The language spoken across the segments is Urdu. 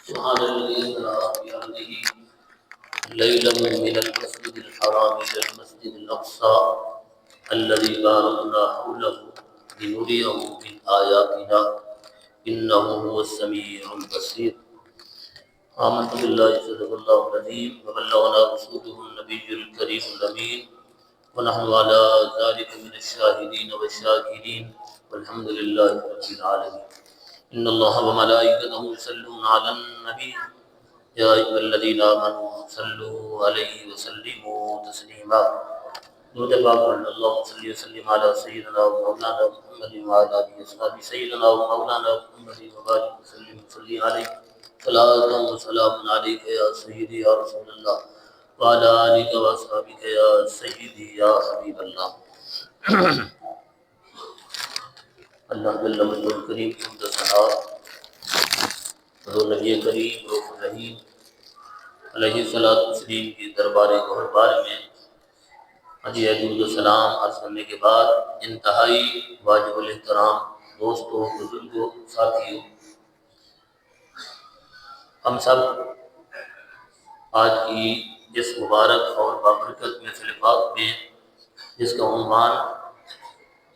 سبحان الذي أسرى بعبده ليلا من المسجد الحرام إلى المسجد الأقصى الذي باركنا حوله لنريه من آياتنا إنه هو السميع البصير. آمنت بالله صدق الله العظيم وبلغنا رسوله النبي الكريم الأمين ونحن على ذلك من الشاهدين والشاكرين والحمد لله رب العالمين. إن الله وملائكته يصلون على النبي يا أيها الذين آمنوا صلوا عليه وسلموا تسليما. درود پاک پڑھنا اللهم صل وسلم على سيدنا ومولانا محمد وعلى آله وصحبه سيدنا ومولانا محمد وبارك وسلم صلي عليه صلاة وسلام عليك يا سيدي يا رسول الله وعلى آلك وأصحابك يا سيدي يا حبيب الله. اللہ جل مجدہ کریم کی حمد و ثنا حضور نبی کریم رؤوف رحیم علیہ الصلوۃ والتسلیم کی دربار گہربار میں حجی درود و سلام عرض کرنے کے بعد انتہائی واجب الاحترام دوستوں، بزرگوں، ساتھیوں، ہم سب آج کی اس مبارک اور بابرکت محفل پاک میں جس کا عنوان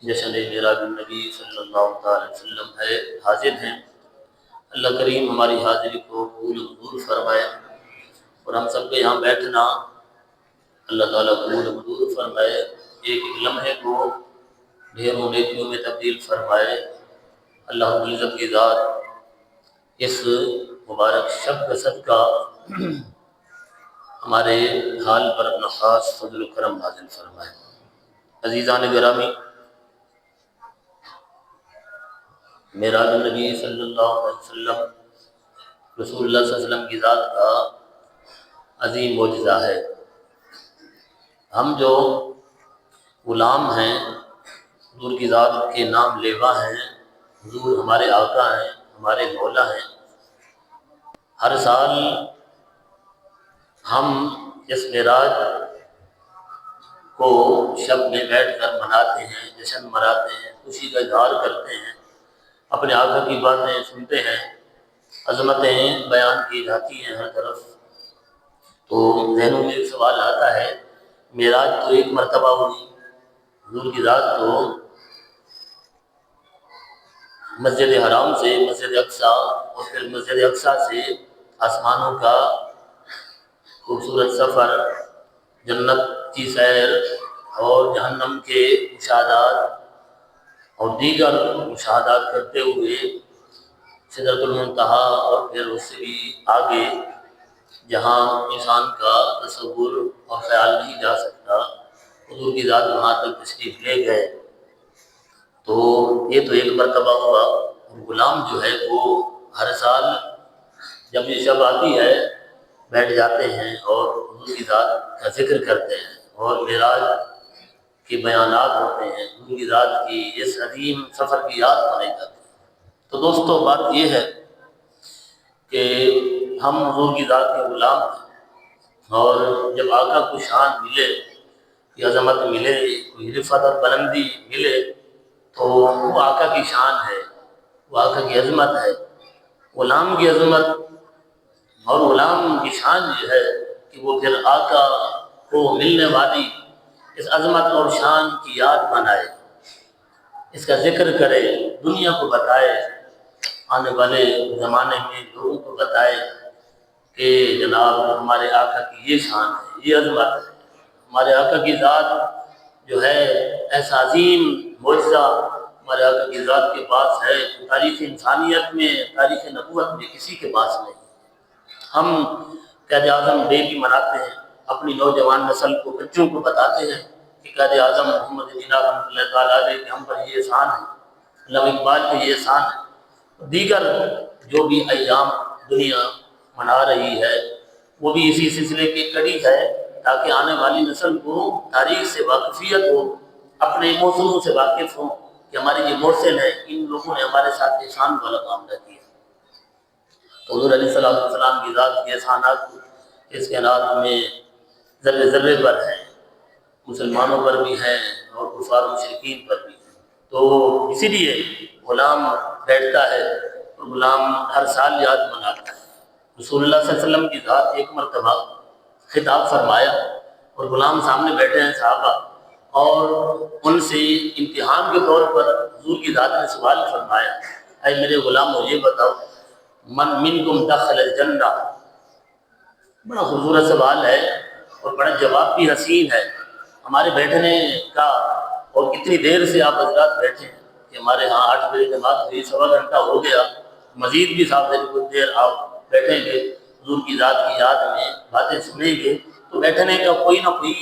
جشن معراج النبی صلی اللہ علیہ وسلم ہے، حاضر ہیں. اللہ کریم ہماری حاضری کو قبول منظور فرمائے اور ہم سب کے یہاں بیٹھنا اللہ تعالیٰ قبول منظور فرمائے. ایک لمحے کو ڈھیروں نیکیوں میں تبدیل فرمائے. اللہ رب العزت کی ذات اس مبارک شب کا صدقہ ہمارے حال پر اپنا خاص فضل و کرم نازل فرمائے. عزیزان گرامی، معراج النبی صلی اللہ علیہ وسلم رسول اللہ صلی اللہ علیہ وسلم کی ذات کا عظیم معجزہ ہے. ہم جو غلام ہیں، حضور کی ذات کے نام لیوا ہیں، حضور ہمارے آقا ہیں، ہمارے مولا ہیں. ہر سال ہم اس معراج کو شب میں بیٹھ کر مناتے ہیں، جشن مناتے ہیں، خوشی کا اظہار کرتے ہیں، اپنے آقا کی باتیں سنتے ہیں، عظمتیں بیان کی جاتی ہیں ہر طرف. تو ذہنوں میں ایک سوال آتا ہے، معراج تو ایک مرتبہ ہوئی، حضور کی ذات تو مسجد حرام سے مسجد اقصیٰ اور پھر مسجد اقصیٰ سے آسمانوں کا خوبصورت سفر، جنت کی سیر اور جہنم کے مشاہدات اور دیگر مشاہدات کرتے ہوئے سدرۃ المنتہا اور پھر اس سے بھی آگے جہاں انسان کا تصور اور خیال نہیں جا سکتا، حضور کی ذات وہاں تک تشریف لے گئے. تو یہ تو ایک مرتبہ ہوا. غلام جو ہے وہ ہر سال جب یہ شب آتی ہے بیٹھ جاتے ہیں اور حضور کی ذات کا ذکر کرتے ہیں اور معراج کے بیانات ہوتے ہیں، حضور کی ذات کی اس عظیم سفر کی یاد بنائی جاتی ہے. تو دوستو، بات یہ ہے کہ ہم حضور کی ذات کے غلام ہیں اور جب آقا کو شان ملے، یہ عظمت ملے، کوئی رفعت اور بلندی ملے، تو وہ آقا کی شان ہے، وہ آقا کی عظمت ہے. غلام کی عظمت اور غلام کی شان یہ ہے کہ وہ پھر آقا کو ملنے والی اس عظمت اور شان کی یاد بنائے، اس کا ذکر کرے، دنیا کو بتائے، آنے والے زمانے میں لوگوں کو بتائے کہ جناب ہمارے آقا کی یہ شان ہے، یہ عظمت ہے. ہمارے آقا کی ذات جو ہے ایسا عظیم معجزہ ہمارے آقا کی ذات کے پاس ہے، تاریخ انسانیت میں، تاریخ نبوت میں کسی کے پاس نہیں. ہم قائد اعظم ڈے بھی مناتے ہیں، اپنی نوجوان نسل کو، بچوں کو بتاتے ہیں کہ قائد اعظم محمد جناح رحمۃ اللہ تعالیٰ علیہ کے ہم پر یہ احسان ہے، علامہ اقبال کے یہ احسان ہے. دیگر جو بھی ایام دنیا منا رہی ہے وہ بھی اسی سلسلے کی کڑی ہے، تاکہ آنے والی نسل کو تاریخ سے واقفیت ہو، اپنے موسموں سے واقف ہوں کہ ہمارے یہ محسن ہیں، ان لوگوں نے ہمارے ساتھ احسان والا معاملہ کیا. تو حضور علیہ السلام کی ذات کے احسانات اس کائنات میں ذرے ذرے پر ہیں، مسلمانوں پر بھی ہیں اور کفار مشرکین پر بھی ہیں. تو اسی لیے غلام بیٹھتا ہے اور غلام ہر سال یاد مناتا ہے. رسول اللہ صلی اللہ علیہ وسلم کی ذات ایک مرتبہ خطاب فرمایا اور غلام سامنے بیٹھے ہیں صحابہ، اور ان سے امتحان کے طور پر حضور کی ذات نے سوال فرمایا، اے میرے غلام مجھے بتاؤ من منکم دخل الجنہ۔ بڑا خوبصورت سوال ہے اور بڑا جواب بھی حسین ہے۔ ہمارے بیٹھنے کا اور کتنی دیر سے آپ حضرات بیٹھے ہیں کہ ہمارے ہاں 8 بجے کے بعد بھی سوا گھنٹہ ہو گیا، مزید بھی صاحب کچھ دیر آپ بیٹھیں گے، حضور کی ذات کی یاد میں باتیں سنیں گے، تو بیٹھنے کا کوئی نہ کوئی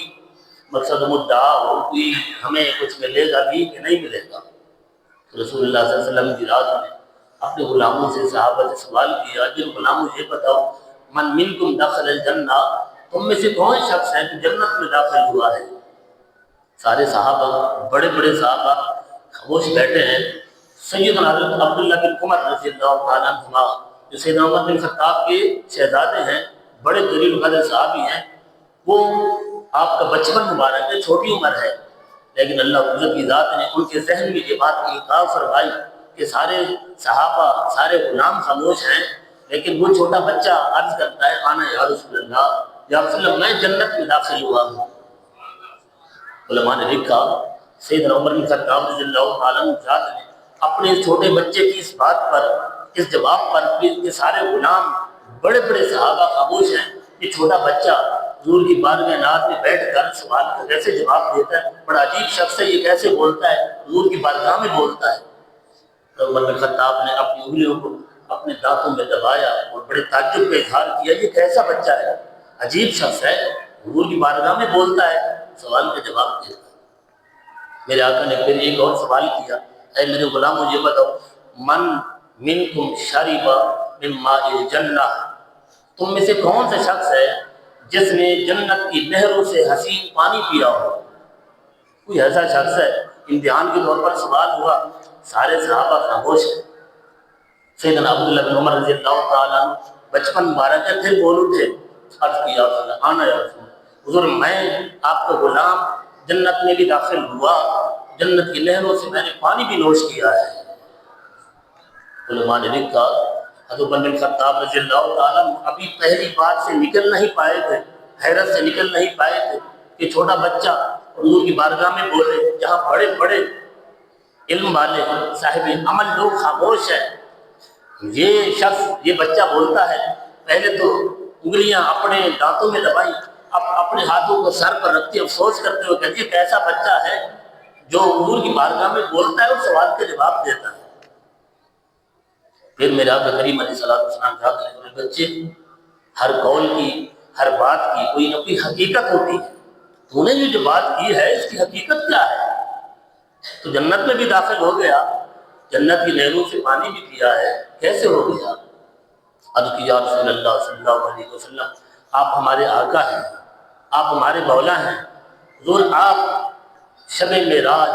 مقصد مدعا ہو، کوئی ہمیں کچھ ملے گا بھی کہ نہیں ملے گا۔ تو رسول اللہ صلی اللہ علیہ وسلم کی رات میں اپنے غلاموں سے صحابہ سے سوال کیا، جن غلاموں یہ بتاؤ من منکم دخل الجنہ، تم میں سے کون شخص ہے کہ جنت میں داخل ہوا ہے؟ سارے صحابہ، بڑے بڑے صحابہ خاموش بیٹھے ہیں۔ سیدنا عبداللہ بن عمر رضی اللہ تعالیٰ عنہما، جو سیدنا عمر بن خطاب کے شہزادے ہیں، بڑے جلیل القدر صحابی ہیں، وہ آپ کا بچپن مبارک ہے، چھوٹی عمر ہے، لیکن اللہ عزت کی ذات نے ان کے ذہن میں یہ بات القاء فرمائی کہ سارے صحابہ، سارے غلام خاموش ہیں، لیکن وہ چھوٹا بچہ عرض کرتا ہے آنا یا رسول اللہ، یا رسول اللہ میں جنت میں داخل ہوا ہوں۔ علماء نے لکھا سیدنا عمر بن خطاب رضی اللہ عنہ ذات نے اپنے چھوٹے بچے کی اس بات پر، اس جواب پر کہ سارے غلام بڑے بڑے صحابہ خاموش ہیں، یہ چھوٹا بچہ حضور کی بارگاہ ناز میں بیٹھ کر سوال کا کیسے جواب دیتا ہے، بڑا عجیب شخص ہے، یہ کیسے بولتا ہے، حضور کی بارگاہ میں بولتا ہے۔ تو عمر بن خطاب نے اپنی انگلیوں کو اپنے دانتوں میں دبایا اور بڑے تعجب کا اظہار کیا، یہ کیسا بچہ ہے، عجیب شخص ہے، حضور کی بارگاہ میں بولتا ہے، سوال کا جواب دیتا ہے۔ میرے آقا نے پھر ایک اور سوال کیا، اے میرے غلام مجھے بتاؤ من منکم شرب من ماء الجنہ، تم میں سے کون سا شخص ہے جس نے جنت کی نہروں سے حسین پانی پیا ہو؟ کوئی ایسا شخص ہے؟ امتحان کے طور پر سوال ہوا، سارے صحابہ خاموش ہیں۔ سیدنا عبداللہ بن عمر رضی اللہ تعالیٰ عنہ بچپن مبارک ہے، پھر بول اٹھے، عرض کیا آنا یا رسول اللہ، حضور میں آپ کا غلام جنت میں بھی داخل ہوا، جنت کی نہروں سے میں نے پانی بھی نوش کیا ہے۔ علماء نے لکھا حضرت عمر بن خطاب رضی اللہ تعالیٰ ابھی پہلی بات سے نکل نہیں پائے تھے، حیرت سے نکل نہیں پائے تھے کہ چھوٹا بچہ حضور کی بارگاہ میں بولے، جہاں بڑے بڑے علم والے صاحب عمل لوگ خاموش ہیں، یہ شخص، یہ بچہ بولتا ہے۔ پہلے تو انگلیاں اپنے دانتوں میں دبائی، اب اپنے ہاتھوں کو سر پر رکھتے افسوس کرتے ہوئے کہتے ہیں کیسا بچہ ہے جو حضور کی بارگاہ میں بولتا ہے اور سوال کا جواب دیتا ہے۔ پھر میرے آقا کریم علیہ السلام کہتے ہیں میرے بچے، ہر قول کی، ہر بات کی کوئی نہ کوئی حقیقت ہوتی ہے، تو نے جو بات کی ہے اس کی حقیقت کیا ہے؟ تو جنت میں بھی داخل ہو گیا، جنت کی نہروں سے پانی بھی پیا ہے، کیسے ہو گیا؟ عرض کی یا رسول اللہ صلی اللہ علیہ وسلم، آپ ہمارے آقا ہیں، آپ ہمارے مولا ہیں، حضور آپ شب معراج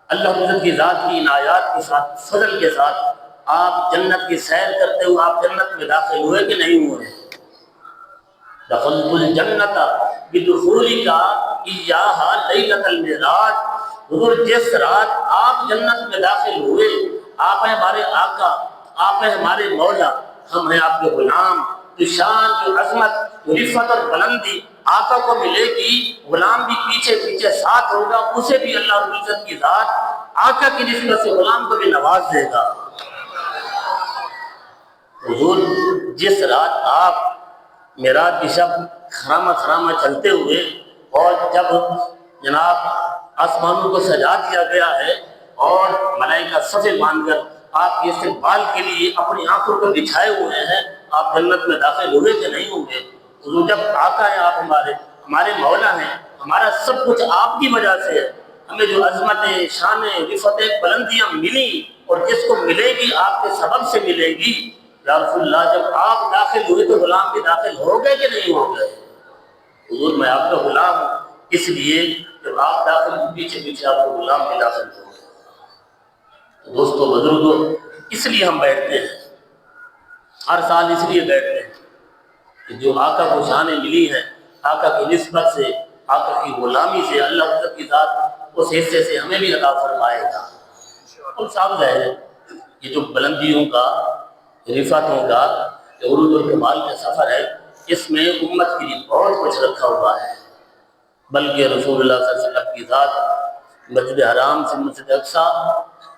اللہ عزت کی ذات کی عنایات کے ساتھ، فضل کے ساتھ آپ جنت کی سیر کرتے ہوئے آپ جنت میں داخل ہوئے کہ نہیں ہوئے؟ دخلت الجنت بدخولک ایہا لیلۃ المعراج، حضور جس رات آپ جنت میں داخل ہوئے، آپ ہیں ہمارے آقا، آپ ہیں ہمارے مولا، ہم ہیں آپ کے غلام، جو شان، جو عظمت، جو رفعت اور بلندی آقا کو ملے گی، غلام بھی پیچھے پیچھے ساتھ ہوگا، اسے بھی اللہ رب العزت کی ذات آقا کی نسبت سے غلام کو بھی نواز دے گا۔ حضور جس رات آپ معراج کی شب خرامہ خرامہ چلتے ہوئے، اور جب جناب آسمانوں کو سجا دیا گیا ہے اور ملائکہ صفے باندھ کر آپ کے استقبال کے لیے اپنی آنکھوں کو بچھائے ہوئے ہیں، آپ جنت میں داخل ہوئے کہ نہیں ہوئے؟ حضور جب آقا ہیں آپ ہمارے مولا ہیں، ہمارا سب کچھ آپ کی وجہ سے ہے، ہمیں جو عظمتیں، شانیں، رفعتیں، بلندیاں ملی اور جس کو ملے گی آپ کے سبب سے ملے گی، یا رسول اللہ جب آپ داخل ہوئے تو غلام بھی داخل ہو گئے کہ نہیں ہو گئے؟ حضور میں آپ کا غلام ہوں، اس لیے جب آپ داخل ہوئے پیچھے پیچھے آپ کو غلام بھی داخل ہو گئے۔ دوستو بزرگوں، اس لیے ہم بیٹھتے ہیں، ہر سال اس لیے بیٹھتے ہیں کہ جو آقا کو شانیں ملی ہیں، آقا کی نسبت سے، آقا کی غلامی سے، اللہ عزت کی ذات اس حصے سے ہمیں بھی عطا فرمائے گا۔ اور صاحب ظاہر ہے یہ جو بلندیوں کا، رفعتوں کا کہ عروج الکمال کا سفر ہے، اس میں امت کے لیے بہت کچھ رکھا ہوا ہے، بلکہ رسول اللہ صلی اللہ علیہ وسلم کی ذات مسجد حرام سے مسجد اقصی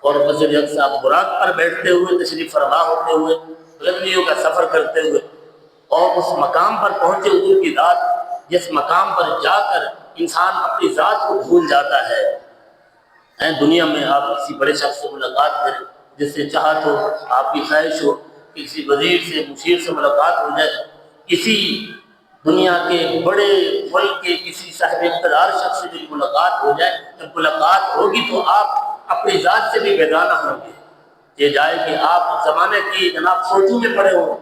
اور مسجد اقصی براق پر بیٹھتے ہوئے، تشریف فرما ہوتے ہوئے، بلندیوں کا سفر کرتے ہوئے، اور اس مقام پر پہنچے حضور کی ذات، جس مقام پر جا کر انسان اپنی ذات کو بھول جاتا ہے۔ دنیا میں آپ کسی بڑے شخص سے ملاقات کریں، جس سے چاہت ہو، آپ کی خواہش ہو، کسی وزیر سے، مشیر سے ملاقات ہو جائے، کسی دنیا کے بڑے ملک کے کسی صاحب اقتدار شخص سے بھی ملاقات ہو جائے، جب ملاقات ہوگی تو آپ اپنی ذات سے بھی بیگانہ ہوں گے۔ یہ جائے کہ آپ زمانے کی جناب سوچوں میں پڑے ہوں،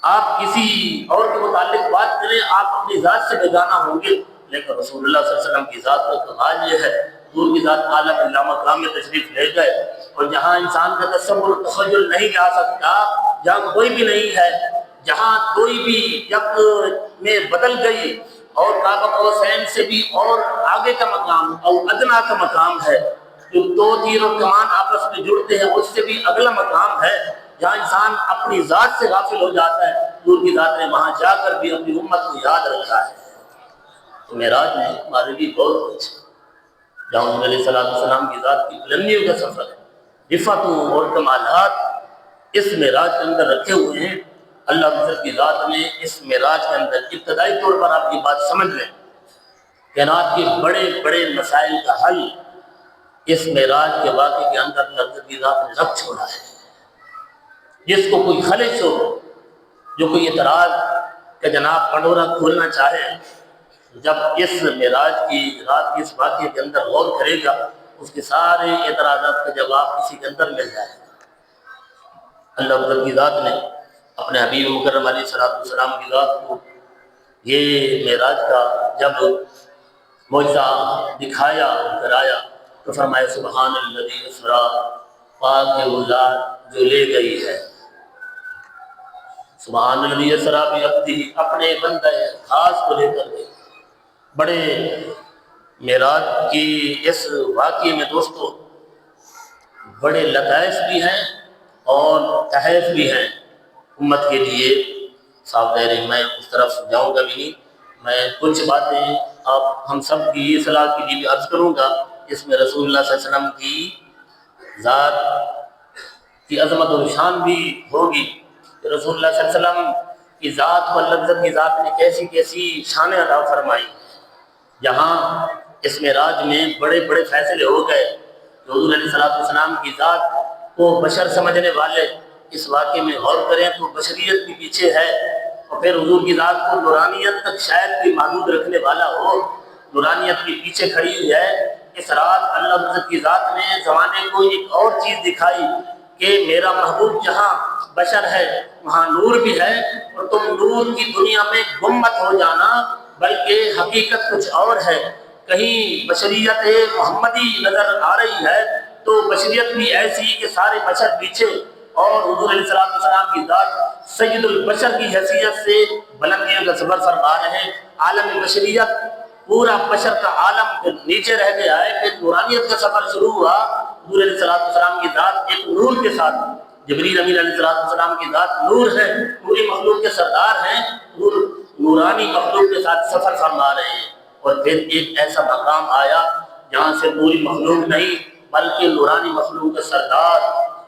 آپ کسی اور کے متعلق بات کریں، آپ اپنی ذات سے بیگانہ ہوں گے۔ لیکن رسول اللہ صلی اللہ علیہ وسلم کی ذات کا کمال یہ ہے، حضور کی ذات عالم اللامکان میں تشریف لے گئے، اور جہاں انسان کا تصور و تخیل نہیں جا سکتا، جہاں کوئی بھی نہیں ہے، جہاں کوئی بھی یک میں بدل گئی، اور کعبہ قوسین سے بھی اور آگے کا مقام اور ادنا کا مقام ہے، جو دو تیر اور کمان آپس میں جڑتے ہیں، اس سے بھی اگلا مقام ہے، جہاں انسان اپنی ذات سے غافل ہو جاتا ہے۔ حضور کی ذات نے وہاں جا کر بھی اپنی امت کو یاد رکھا ہے۔ تو معراج میں ہمارے لیے بہت کچھ ہے، جہاں حضور علیہ السلام کی ذات کی بلندیوں کا سفر ہے، رفعتوں اور کمالات اس معراج کے اندر رکھے ہوئے ہیں۔ اللہ حضرت کی ذات نے اس معراج کے اندر ابتدائی طور پر آپ یہ بات سمجھ لیں، کائنات کے بڑے بڑے مسائل کا حل اس معراج کے واقعے کے اندر اللہ حضرت کی ذات نے رکھ چھوڑا ہے۔ جس کو کوئی خلش ہو، جو کوئی اعتراض کہ جناب پنڈورا کھولنا چاہے، جب اس معراج کی رات کی اس واقعے کے اندر غور کرے گا، اس کے سارے اعتراضات کا جواب اسی کے اندر مل جائے گا۔ اللہ حضرت کی ذات نے اپنے حبیب مکرم علیہ السلام کی ذات کو یہ معراج کا جب معجزہ دکھایا اور کرایا تو فرمایا سبحان الذی اسری، پاک ہے وہ ذات جو لے گئی ہے، سبحان الذی اسری بعبدہ، اپنے بندہ خاص کو لے کر گئی۔ بڑے معراج کی اس واقعے میں دوستو بڑے لطائف بھی ہیں اور تحائف بھی ہیں امت کے لیے۔ صاحب دائرے میں اس طرف جاؤں گا بھی نہیں، میں کچھ باتیں آپ ہم سب کی اصلاح کے لیے بھی عرض کروں گا۔ اس میں رسول اللہ صلی اللہ علیہ وسلم کی ذات کی عظمت و شان بھی ہوگی کہ رسول اللہ صلی اللہ علیہ وسلم کی ذات کو اللہ عزت کی ذات نے کیسی کیسی شانیں عطا فرمائی۔ جہاں اس معراج میں بڑے بڑے فیصلے ہو گئے کہ حضور علیہ السلام کی ذات کو بشر سمجھنے والے اس واقعے میں غور کریں تو بشریت بھی پیچھے ہے، اور پھر حضور کی ذات کو نورانیت تک شاید بھی محدود رکھنے والا ہو، نورانیت بھی پیچھے کھڑی ہوئی ہے۔ اس رات اللہ عزت کی ذات نے زمانے کو ایک اور چیز دکھائی کہ میرا محبوب جہاں بشر ہے وہاں نور بھی ہے، اور تم نور کی دنیا میں گم مت ہو جانا، بلکہ حقیقت کچھ اور ہے۔ کہیں بشریت محمدی نظر آ رہی ہے تو بشریت بھی ایسی کہ سارے بشر پیچھے، اور حضور علیہ السلام کی ذات سید البشر کی حیثیت سے بلندیوں کا سفر فرما رہے ہیں۔ عالم بشریت پورا بشر کا عالم نیچے رہ گیا ہے، پھر نورانیت کا سفر شروع ہوا۔ حضور علیہ السلام کی ذات ایک نور کے ساتھ، جبریل امین علیہ السلام کی ذات نور ہے، پوری مخلوق کے سردار ہیں، نورانی مخلوق کے ساتھ سفر فرما رہے ہیں۔ اور پھر ایک ایسا مقام آیا جہاں سے پوری مخلوق نہیں بلکہ نورانی مخلوق کے سردار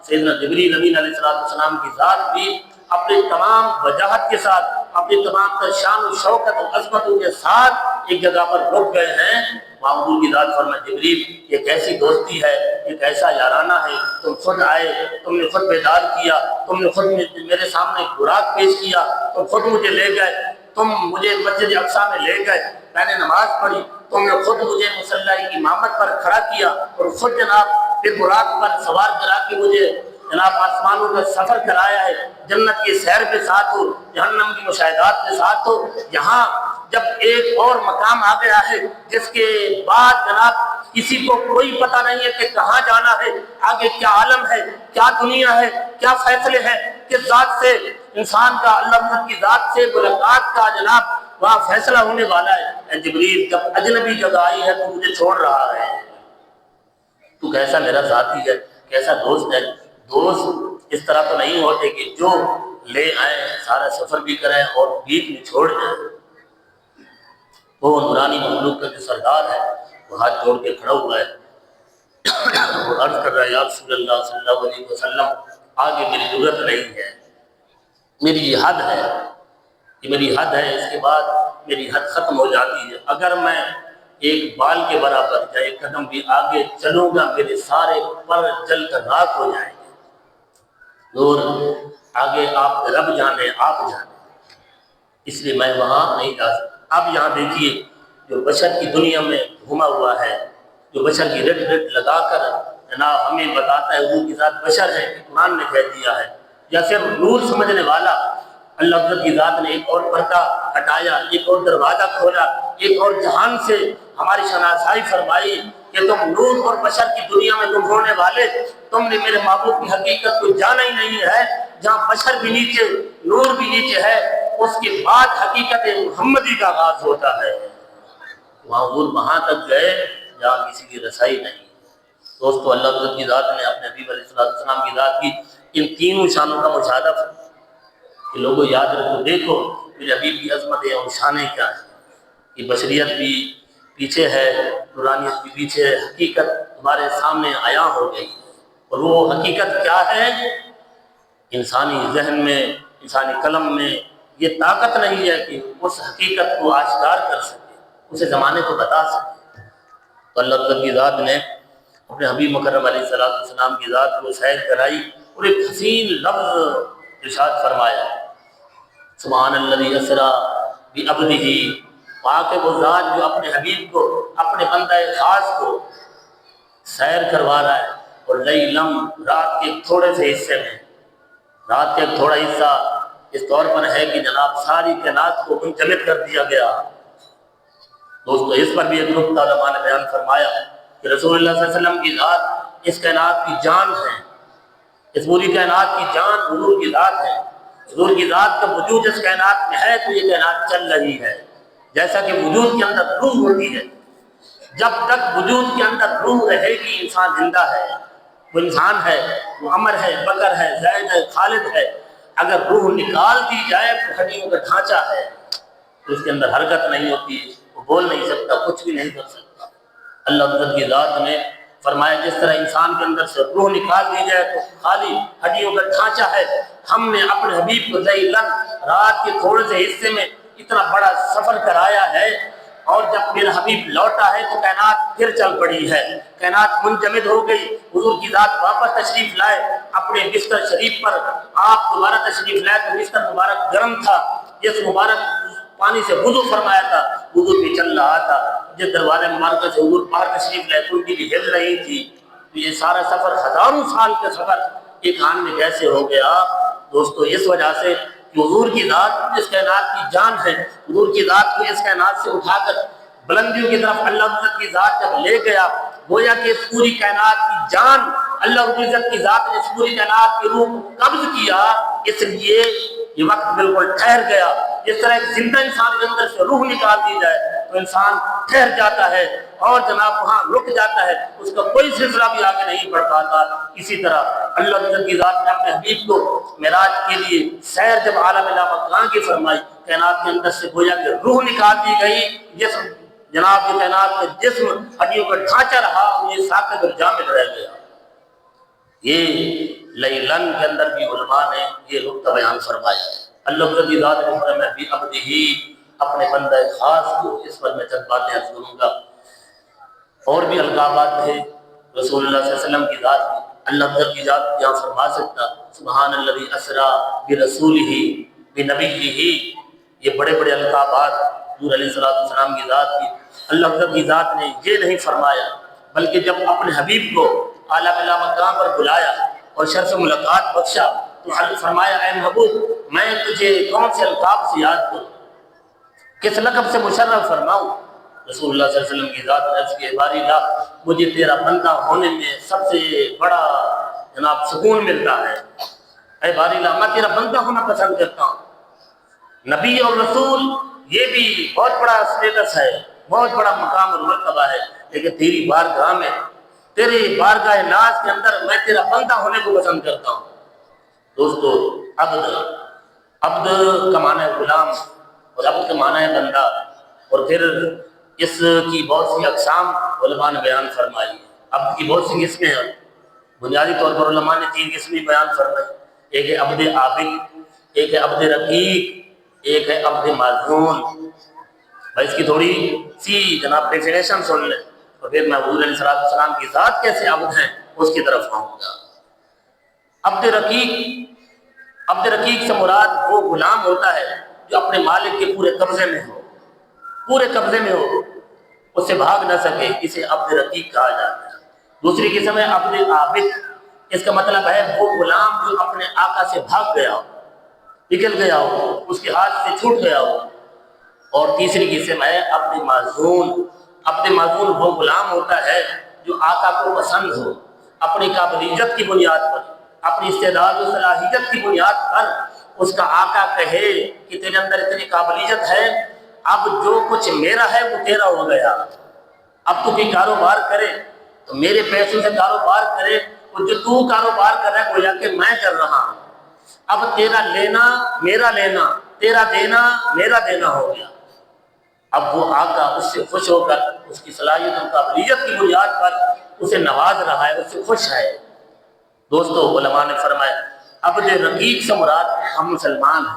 سیدنا جبریل امین علیہ السلام کی ذات بھی اپنے تمام وجاہت کے ساتھ، اپنی تمام تر شان و شوکت و عظمتوں کے ساتھ ایک جگہ پر رک گئے ہیں۔ حضور کی ذات فرمائے جبریل یہ کیسی دوستی ہے، یہ کیسا یارانہ ہے، تم خود آئے، تم نے خود بیدار کیا، تم نے خود میرے سامنے براق پیش کیا، تم خود مجھے لے گئے، تم مجھے مسجد اقصی میں لے گئے، میں نے نماز پڑھی، تم نے خود مجھے مصلی امامت پر کھڑا کیا، اور خود جناب پھر براق پر سوار کرا کے مجھے جناب آسمانوں کا سفر کرایا ہے، جنت کی سیر کے ساتھ ہو، جہنم کی مشاہدات کے ساتھ ہو۔ یہاں جب ایک اور مقام آ گیا ہے جس کے بعد جناب کسی کو کوئی پتہ نہیں ہے کہ کہاں جانا ہے، آگے کیا عالم ہے، کیا دنیا ہے، کیا فیصلے ہیں، کس ذات سے انسان کا اللہ کی ذات سے ملاقات کا جناب وہاں فیصلہ ہونے والا ہے۔ اے جبریل جب اجنبی جگہ آئی ہے تو مجھے چھوڑ رہا ہے، تو کیسا میرا ساتھی ہے، کیسا دوست ہے۔ دوست اس طرح تو نہیں ہوتے کہ جو لے آئیں، سارا سفر بھی کریں اور بیچ میں چھوڑ جائیں۔ وہ نورانی مخلوق کا جو سردار ہے وہ ہاتھ جوڑ کے کھڑا ہوا ہے، وہ عرض کر رہا ہے یا رسول اللہ صلی اللہ علیہ وسلم آگے میری ضرورت نہیں ہے، میری یہ حد ہے، یہ میری حد ہے، اس کے بعد میری حد ختم ہو جاتی ہے، اگر میں ایک بال کے برابر یا ایک قدم بھی آگے چلوں گا میرے سارے پر جل کر راکھ ہو جائیں گے۔ اور آگے آپ کے رب جانے، آپ جانے، اس لیے میں وہاں نہیں جا سکتا۔ اب یہاں دیکھیے جو بشر کی دنیا میں گھوما ہوا ہے، جو بشر کی رٹ رٹ لگا کر جناب ہمیں بتاتا ہے حضور کی ذات بشر ہے، قرآن نے کہہ دیا ہے، یا صرف نور سمجھنے والا، اللہ حضرت کی ذات نے ایک اور پردہ ہٹایا، ایک اور دروازہ کھولا، ایک اور جہان سے ہماری شناسائی فرمائی کہ تم نور اور بشر کی دنیا میں تم ہونے والے، تم نے میرے محبوب کی حقیقت کو جانا ہی نہیں ہے۔ جہاں بشر بھی نیچے، نور بھی نیچے ہے، اس کے بعد حقیقت محمدی کا آغاز ہوتا ہے۔ وہاں حضور وہاں تک گئے جہاں کسی کی رسائی نہیں۔ دوستو اللہ حضرت کی ذات نے اپنے حبیب علیہ السلام کی ذات کی ان تینوں شانوں کا مشاہدہ فرمایا کہ لوگوں یاد رکھو، دیکھو میرے حبیب کی عظمتیں اور شانیں کیا ہیں، کہ بشریت بھی پیچھے ہے، نورانیت بھی پیچھے ہے، حقیقت تمہارے سامنے عیاں ہو گئی، اور وہ حقیقت کیا ہے؟ انسانی ذہن میں، انسانی قلم میں یہ طاقت نہیں ہے کہ اس حقیقت کو آشکار کر سکے، اسے زمانے کو بتا سکے۔ تو اللہ تعالیٰ کی ذات نے اپنے حبیب مکرم علیہ السلام کی ذات کو سیر کرائی اور ایک حسین لفظ ارشاد فرمایا، سبحان الذی اسریٰ بعبدہ، پاک ہے وہ ذات جو اپنے حبیب کو، اپنے بندہ خاص کو سیر کروا رہا ہے، اور لیلم رات کے تھوڑے سے حصے میں، رات کا ایک تھوڑا حصہ اس طور پر ہے کہ جناب ساری کائنات کو منجمد کر دیا گیا۔ دوستو اس پر بھی ایک نقطہ علماء نے بیان فرمایا کہ رسول اللہ صلی اللہ علیہ وسلم کی ذات اس کائنات کی جان ہے، اس پوری کائنات کی جان حضور کی ذات ہے۔ حضور کی ذات کا وجود اس کائنات میں ہے تو یہ کائنات چل رہی ہے، جیسا کہ وجود کے اندر روح ہوتی ہے، جب تک وجود کے اندر روح رہے گی انسان زندہ ہے، وہ انسان ہے، وہ عمر ہے، بکر ہے، زید ہے، خالد ہے۔ اگر روح نکال دی جائے تو ہڈیوں کا ڈھانچہ ہے، تو اس کے اندر حرکت نہیں ہوتی، وہ بول نہیں سکتا، کچھ بھی نہیں کر سکتا۔ اللہ حضرت کی ذات نے فرمایا جس طرح انسان کے اندر سے روح نکال دی جائے تو خالی ہڈیوں کا ڈھانچہ ہے، ہم نے اپنے حبیب کو ذیلاً رات کے تھوڑے سے حصے میں اتنا بڑا سفر کرایا ہے، اور جب میرا حبیب لوٹا ہے تو کائنات پھر چل پڑی ہے، کائنات منجمد ہو گئی۔ حضور کی ذات واپس تشریف لائے اپنے بستر شریف پر، آپ دوبارہ تشریف لائے تو بستر مبارک گرم تھا، جس مبارک پانی سے وضو فرمایا تھا وضو بھی چل رہا تھا، جس دروازے مبارکہ سے حضور باہر تشریف لائے ان کی بھی ہل رہی تھی۔ تو یہ سارا سفر ہزاروں سال کا سفر ایک آن میں کیسے ہو گیا؟ دوستو اس وجہ سے کہ حضور کی ذات اس کائنات کی جان ہے، حضور کی ذات کو اس کائنات سے اٹھا کر بلندیوں کی طرف اللہ رب العزت کی ذات جب لے گیا، گویا کہ اس پوری کائنات کی جان اللہ رب العزت کی ذات نے اس پوری کائنات کی روح کو قبض کیا، اس لیے یہ وقت بالکل ٹھہر گیا۔ جس طرح ایک زندہ انسان کے اندر سے روح نکال دی جائے تو انسان ٹھہر جاتا ہے اور جناب وہاں رک جاتا ہے، اس کا کوئی سلسلہ بھی آگے نہیں بڑھ پاتا۔ اسی طرح اللہ رب کی ذات نے اپنے حبیب کو معراج کے لیے سیر جب عالم لامکان کی فرمائی، کائنات کے اندر سے گویا کہ روح نکال دی گئی، جسم جناب یہ کائنات کے جسم ہڈیوں کا ڈھانچہ رہا، یہ ساکت اور جامد رہ گیا۔ یہ لیلن کے اندر بھی علماء نے یہ نقطہ بیان فرمایا ہے۔ اللہ کی ذات نے فرمایا بھی عبدہ، اپنے بندہ خاص کو، اس پر میں چند باتیں عرض کروں گا۔ اور بھی القابات تھے رسول اللہ صلی اللہ علیہ وسلم کی ذات میں، اللہ کی ذات یہاں فرما سکتا سبحان الذی اسریٰ برسولہ بنبیہ، یہ بڑے بڑے القابات حضور علیہ السلام کی ذات کی اللہ کی ذات نے یہ نہیں فرمایا، بلکہ جب اپنے حبیب کو اعلیٰ مقام پر بلایا اور شرف ملاقات بخشا تو فرمایا اے محبوب میں تجھے کون سے القاب سے یاد کروں، کس لقب سے مشرف فرماؤں؟ رسول اللہ صلی اللہ علیہ وسلم کی ذات نے عرض کی باری اللہ مجھے تیرا بندہ ہونے میں سب سے بڑا جناب سکون ملتا ہے، اے باری اللہ میں تیرا بندہ ہونا پسند کرتا ہوں۔ نبی اور رسول یہ بھی بہت بڑا اسٹیٹس ہے، بہت بڑا مقام اور مرتبہ ہے، لیکن تیری بارگاہ میں، تیری بارگاہ ناز کے اندر میں تیرا بندہ ہونے کو پسند کرتا ہوں۔ دوستو عبد عبد کا معنی ہے غلام اور عبد کا معنی ہے بندہ، اور پھر اس کی بہت سی اقسام علماء نے بیان فرمائی۔ عبد کی بہت سی قسمیں ہیں، بنیادی طور پر علماء نے 3 قسمیں بیان فرمائی، ایک ہے عبد عابد، ایک ہے عبد رقیق، ایک ہے عبد معزون۔ بھائی اس کی تھوڑی سی جناب ڈیفینیشن سن لیں، اور پھر میں حضور علیہ السلام کی ذات کیسے عبد ہیں اس کی طرف آؤں گا۔ عبد رقیق سے مراد وہ غلام ہوتا ہے جو اپنے مالک کے پورے قبضے میں ہو، اس سے بھاگ نہ سکے، اسے عبد رقیق کہا جاتا ہے۔ دوسری قسم ہے عبد عابد، اس کا مطلب ہے وہ غلام جو اپنے آقا سے بھاگ گیا ہو، نکل گیا ہو، اس کے ہاتھ سے چھوٹ گیا ہو۔ اور تیسری قسم ہے عبد معزون۔ عبد معزون وہ غلام ہوتا ہے جو آقا کو پسند ہو، اپنی قابلیت کی بنیاد پر، اپنی استعداد و صلاحیت کی بنیاد پر اس کا آقا کہے کہ تیرے اندر اتنی قابلیت ہے، اب جو کچھ میرا ہے وہ تیرا ہو گیا، اب تو کوئی کاروبار کرے تو میرے پیسوں سے کاروبار کرے، اور جو تو کاروبار کر رہا ہے گویا کہ میں کر رہا ہوں، اب تیرا لینا میرا لینا، تیرا دینا میرا دینا ہو گیا۔ اب وہ آقا اس سے خوش ہو کر اس کی صلاحیت اور قابلیت کی بنیاد پر اسے نواز رہا ہے، اس سے خوش ہے۔ دوستو علماء نے فرمایا عبد رقیق سے مراد ہم مسلمان ہیں،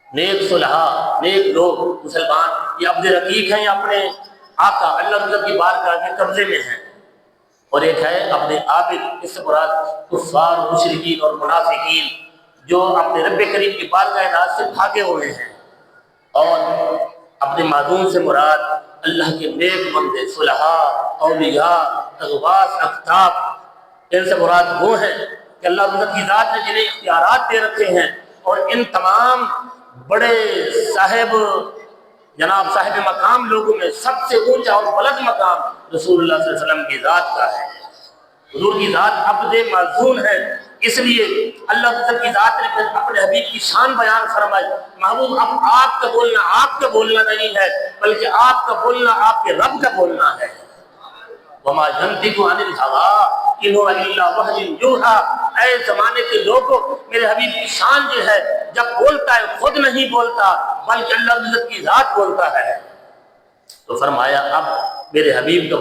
نیک صلحاء، نیک لوگ مسلمان، یہ عبد رقیق ہیں، یہ اپنے آقا اللہ رضا کی بارگاہ کے قبضے میں ہیں۔ اور ایک ہے عبد عابد، اس سے مراد کفار، مشرکین اور منافقین جو اپنے رب کریم کی بارگاہ ناز سے بھاگے ہوئے ہیں۔ اور عبد معزون سے مراد اللہ کے نیک بندے، صلحاء، اولیاء، اغواث، اقطاب، ان سے مراد وہ ہیں کہ اللہ رضا کی ذات نے جنہیں اختیارات دے رکھے ہیں، اور ان تمام بڑے صاحب مقام لوگوں میں سب سے اونچا اور بلند مقام رسول اللہ صلی اللہ علیہ وسلم کی ذات کا ہے۔ حضور کی ذات عبد معزون ہے، اس لیے اللہ رضا کی ذات نے پھر اپنے حبیب کی شان بیان فرمائی، محبوب اب آپ کا بولنا نہیں ہے، بلکہ آپ کا بولنا آپ کے رب کا بولنا ہے۔ وما ينطق عن الهوى ان هو الا وحی یوحی۔ اے زمانے کے لوگوں، میرے حبیب کی شان یہ ہے جب بولتا ہے خود نہیں بولتا بلکہ اللہ رضا کی ذات بولتا ہے۔ تو فرمایا اب میرے حبیب کا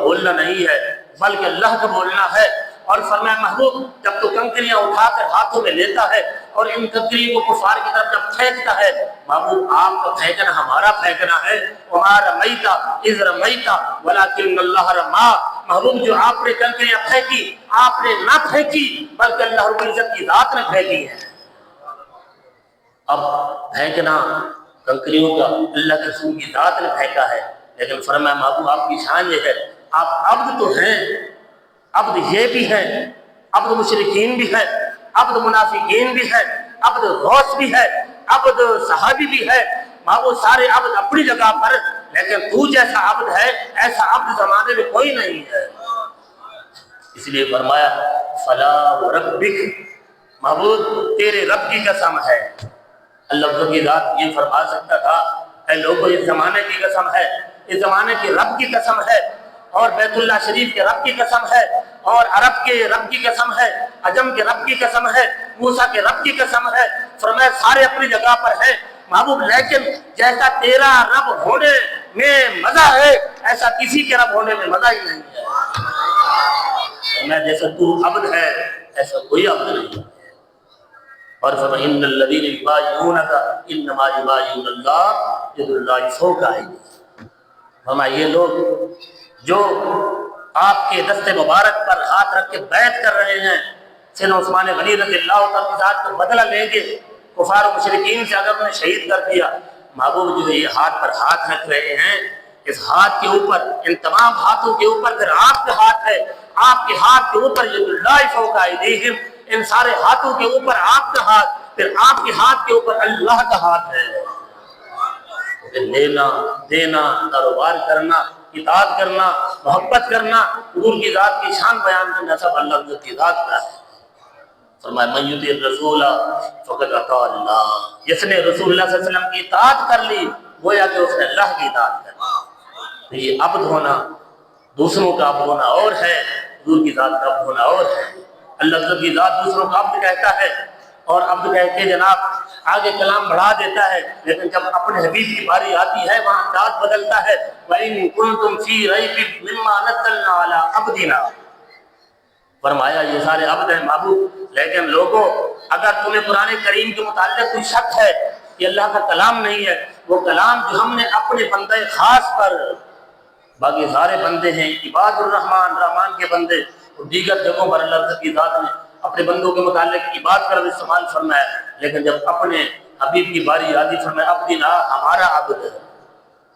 بولنا نہیں ہے بلکہ اللہ کا بولنا ہے۔ اور فرمایا محبوب جب تو کنکریاں اٹھا کر ہاتھوں میں لیتا ہے اور ان کنکریوں کو کفار کی طرف جب پھینکتا ہے، محبوب آپ کا پھینکنا ہمارا پھینکنا ہے، وما رمیت اذ رمیت ولکن اللہ رما۔ محبوب جو آپ نے کنکریاں پھینکی، آپ نے نہ پھینکی بلکہ اللہ رب العزت کی ذات نے پھینکی ہے۔ اب پھینکنا کنکریوں کا اللہ کے رسول کی ذات نے پھینکا ہے، لیکن فرمایا محبوب آپ کی شان یہ ہے آپ عبد تو ہیں، عبد یہ بھی ہے، عبد مشرکین بھی ہے، عبد منافقین بھی ہے، عبد غوث بھی ہے، عبد صحابی بھی ہے، وہ سارے عبد اپنی جگہ پر، لیکن تو جیسا عبد ہے ایسا عبد زمانے میں کوئی نہیں ہے۔ اس لیے فرمایا فلا وربک، محبوب تیرے رب کی قسم ہے۔ اللہ کی ذات یہ فرما سکتا تھا اے لوگوں اس زمانے کی قسم ہے، اس زمانے کے رب کی قسم ہے، اور بیت اللہ شریف کے رب کی قسم ہے، اور عرب کے رب کی قسم ہے، عجم کے رب کی قسم ہے، موسیٰ کے رب کی قسم ہے۔ فرمایا سارے اپنی جگہ پر ہیں محبوب، لیکن جیسا تیرا رب ہونے میں مزہ ہے ایسا کسی کے رب ہونے میں مزہ ہی نہیں ہے۔ میں جیسا تو عبد ہے ایسا کوئی عبد نہیں ہے۔ اور فرمایا ان الذین یبایعونک انما یبایعون اللہ ید اللہ فوق ایدیہم۔ فرمایا یہ لوگ جو آپ کے دست مبارک پر ہاتھ رکھ کے بیعت کر رہے ہیں، سیدنا عثمان غنی رضی اللہ تعالیٰ کو بدلہ لیں گے کفار و مشرکین سے اگر انہیں شہید کر دیا، محبوب جو یہ ہاتھ پر ہاتھ رکھ رہے ہیں، اس ہاتھ کے اوپر، ان تمام ہاتھوں کے اوپر پھر آپ کا ہاتھ ہے، آپ کے ہاتھ کے اوپر ید اللہ فوق ایدیہم، ان سارے ہاتھوں کے اوپر آپ کا ہاتھ، پھر آپ کے ہاتھ کے اوپر اللہ کا ہاتھ ہے۔ لینا دینا، کاروبار کرنا، اطاعت کرنا، محبت کرنا، حضور کی ذات کی شان بیان کرنا، سب اللہ کی ذات کا ہے۔ فرمایا من یطیع الرسول فقد اطاع اللہ، جس نے رسول اللہ صلی اللہ علیہ وسلم کی اطاعت کر لی گویا کہ اس نے اللہ کی اطاعت کر لی۔ یہ عبد ہونا دوسروں کا عبد ہونا اور ہے، حضور کی ذات کا عبد ہونا اور ہے۔ اللہ کی ذات دوسروں کا عبد کہتا ہے اور عبد کہہ کے جناب آگے کلام بڑھا دیتا ہے، لیکن جب اپنے حبیب کی باری آتی ہے وہاں انداز بدلتا ہے۔ وَإِن كُنتُمْ فِي رَيْبٍ مِّمَّا نَزَّلْنَا عَلَىٰ عَبْدِنَا، فرمایا یہ سارے عبد ہیں محبوب، لیکن لوگوں اگر تمہیں قرآن کریم کے متعلق کوئی شک ہے کہ اللہ کا کلام نہیں ہے، وہ کلام جو ہم نے اپنے بندے خاص پر، باقی سارے بندے ہیں عباد الرحمن، رحمان کے بندے، اور دیگر جگہوں پر اللہ کی ذات نے اپنے بندوں کے متعلق عباد کا استعمال فرمایا، لیکن جب اپنے حبیب کی باری آتی فرمایا عبدنا، ہمارا عبد،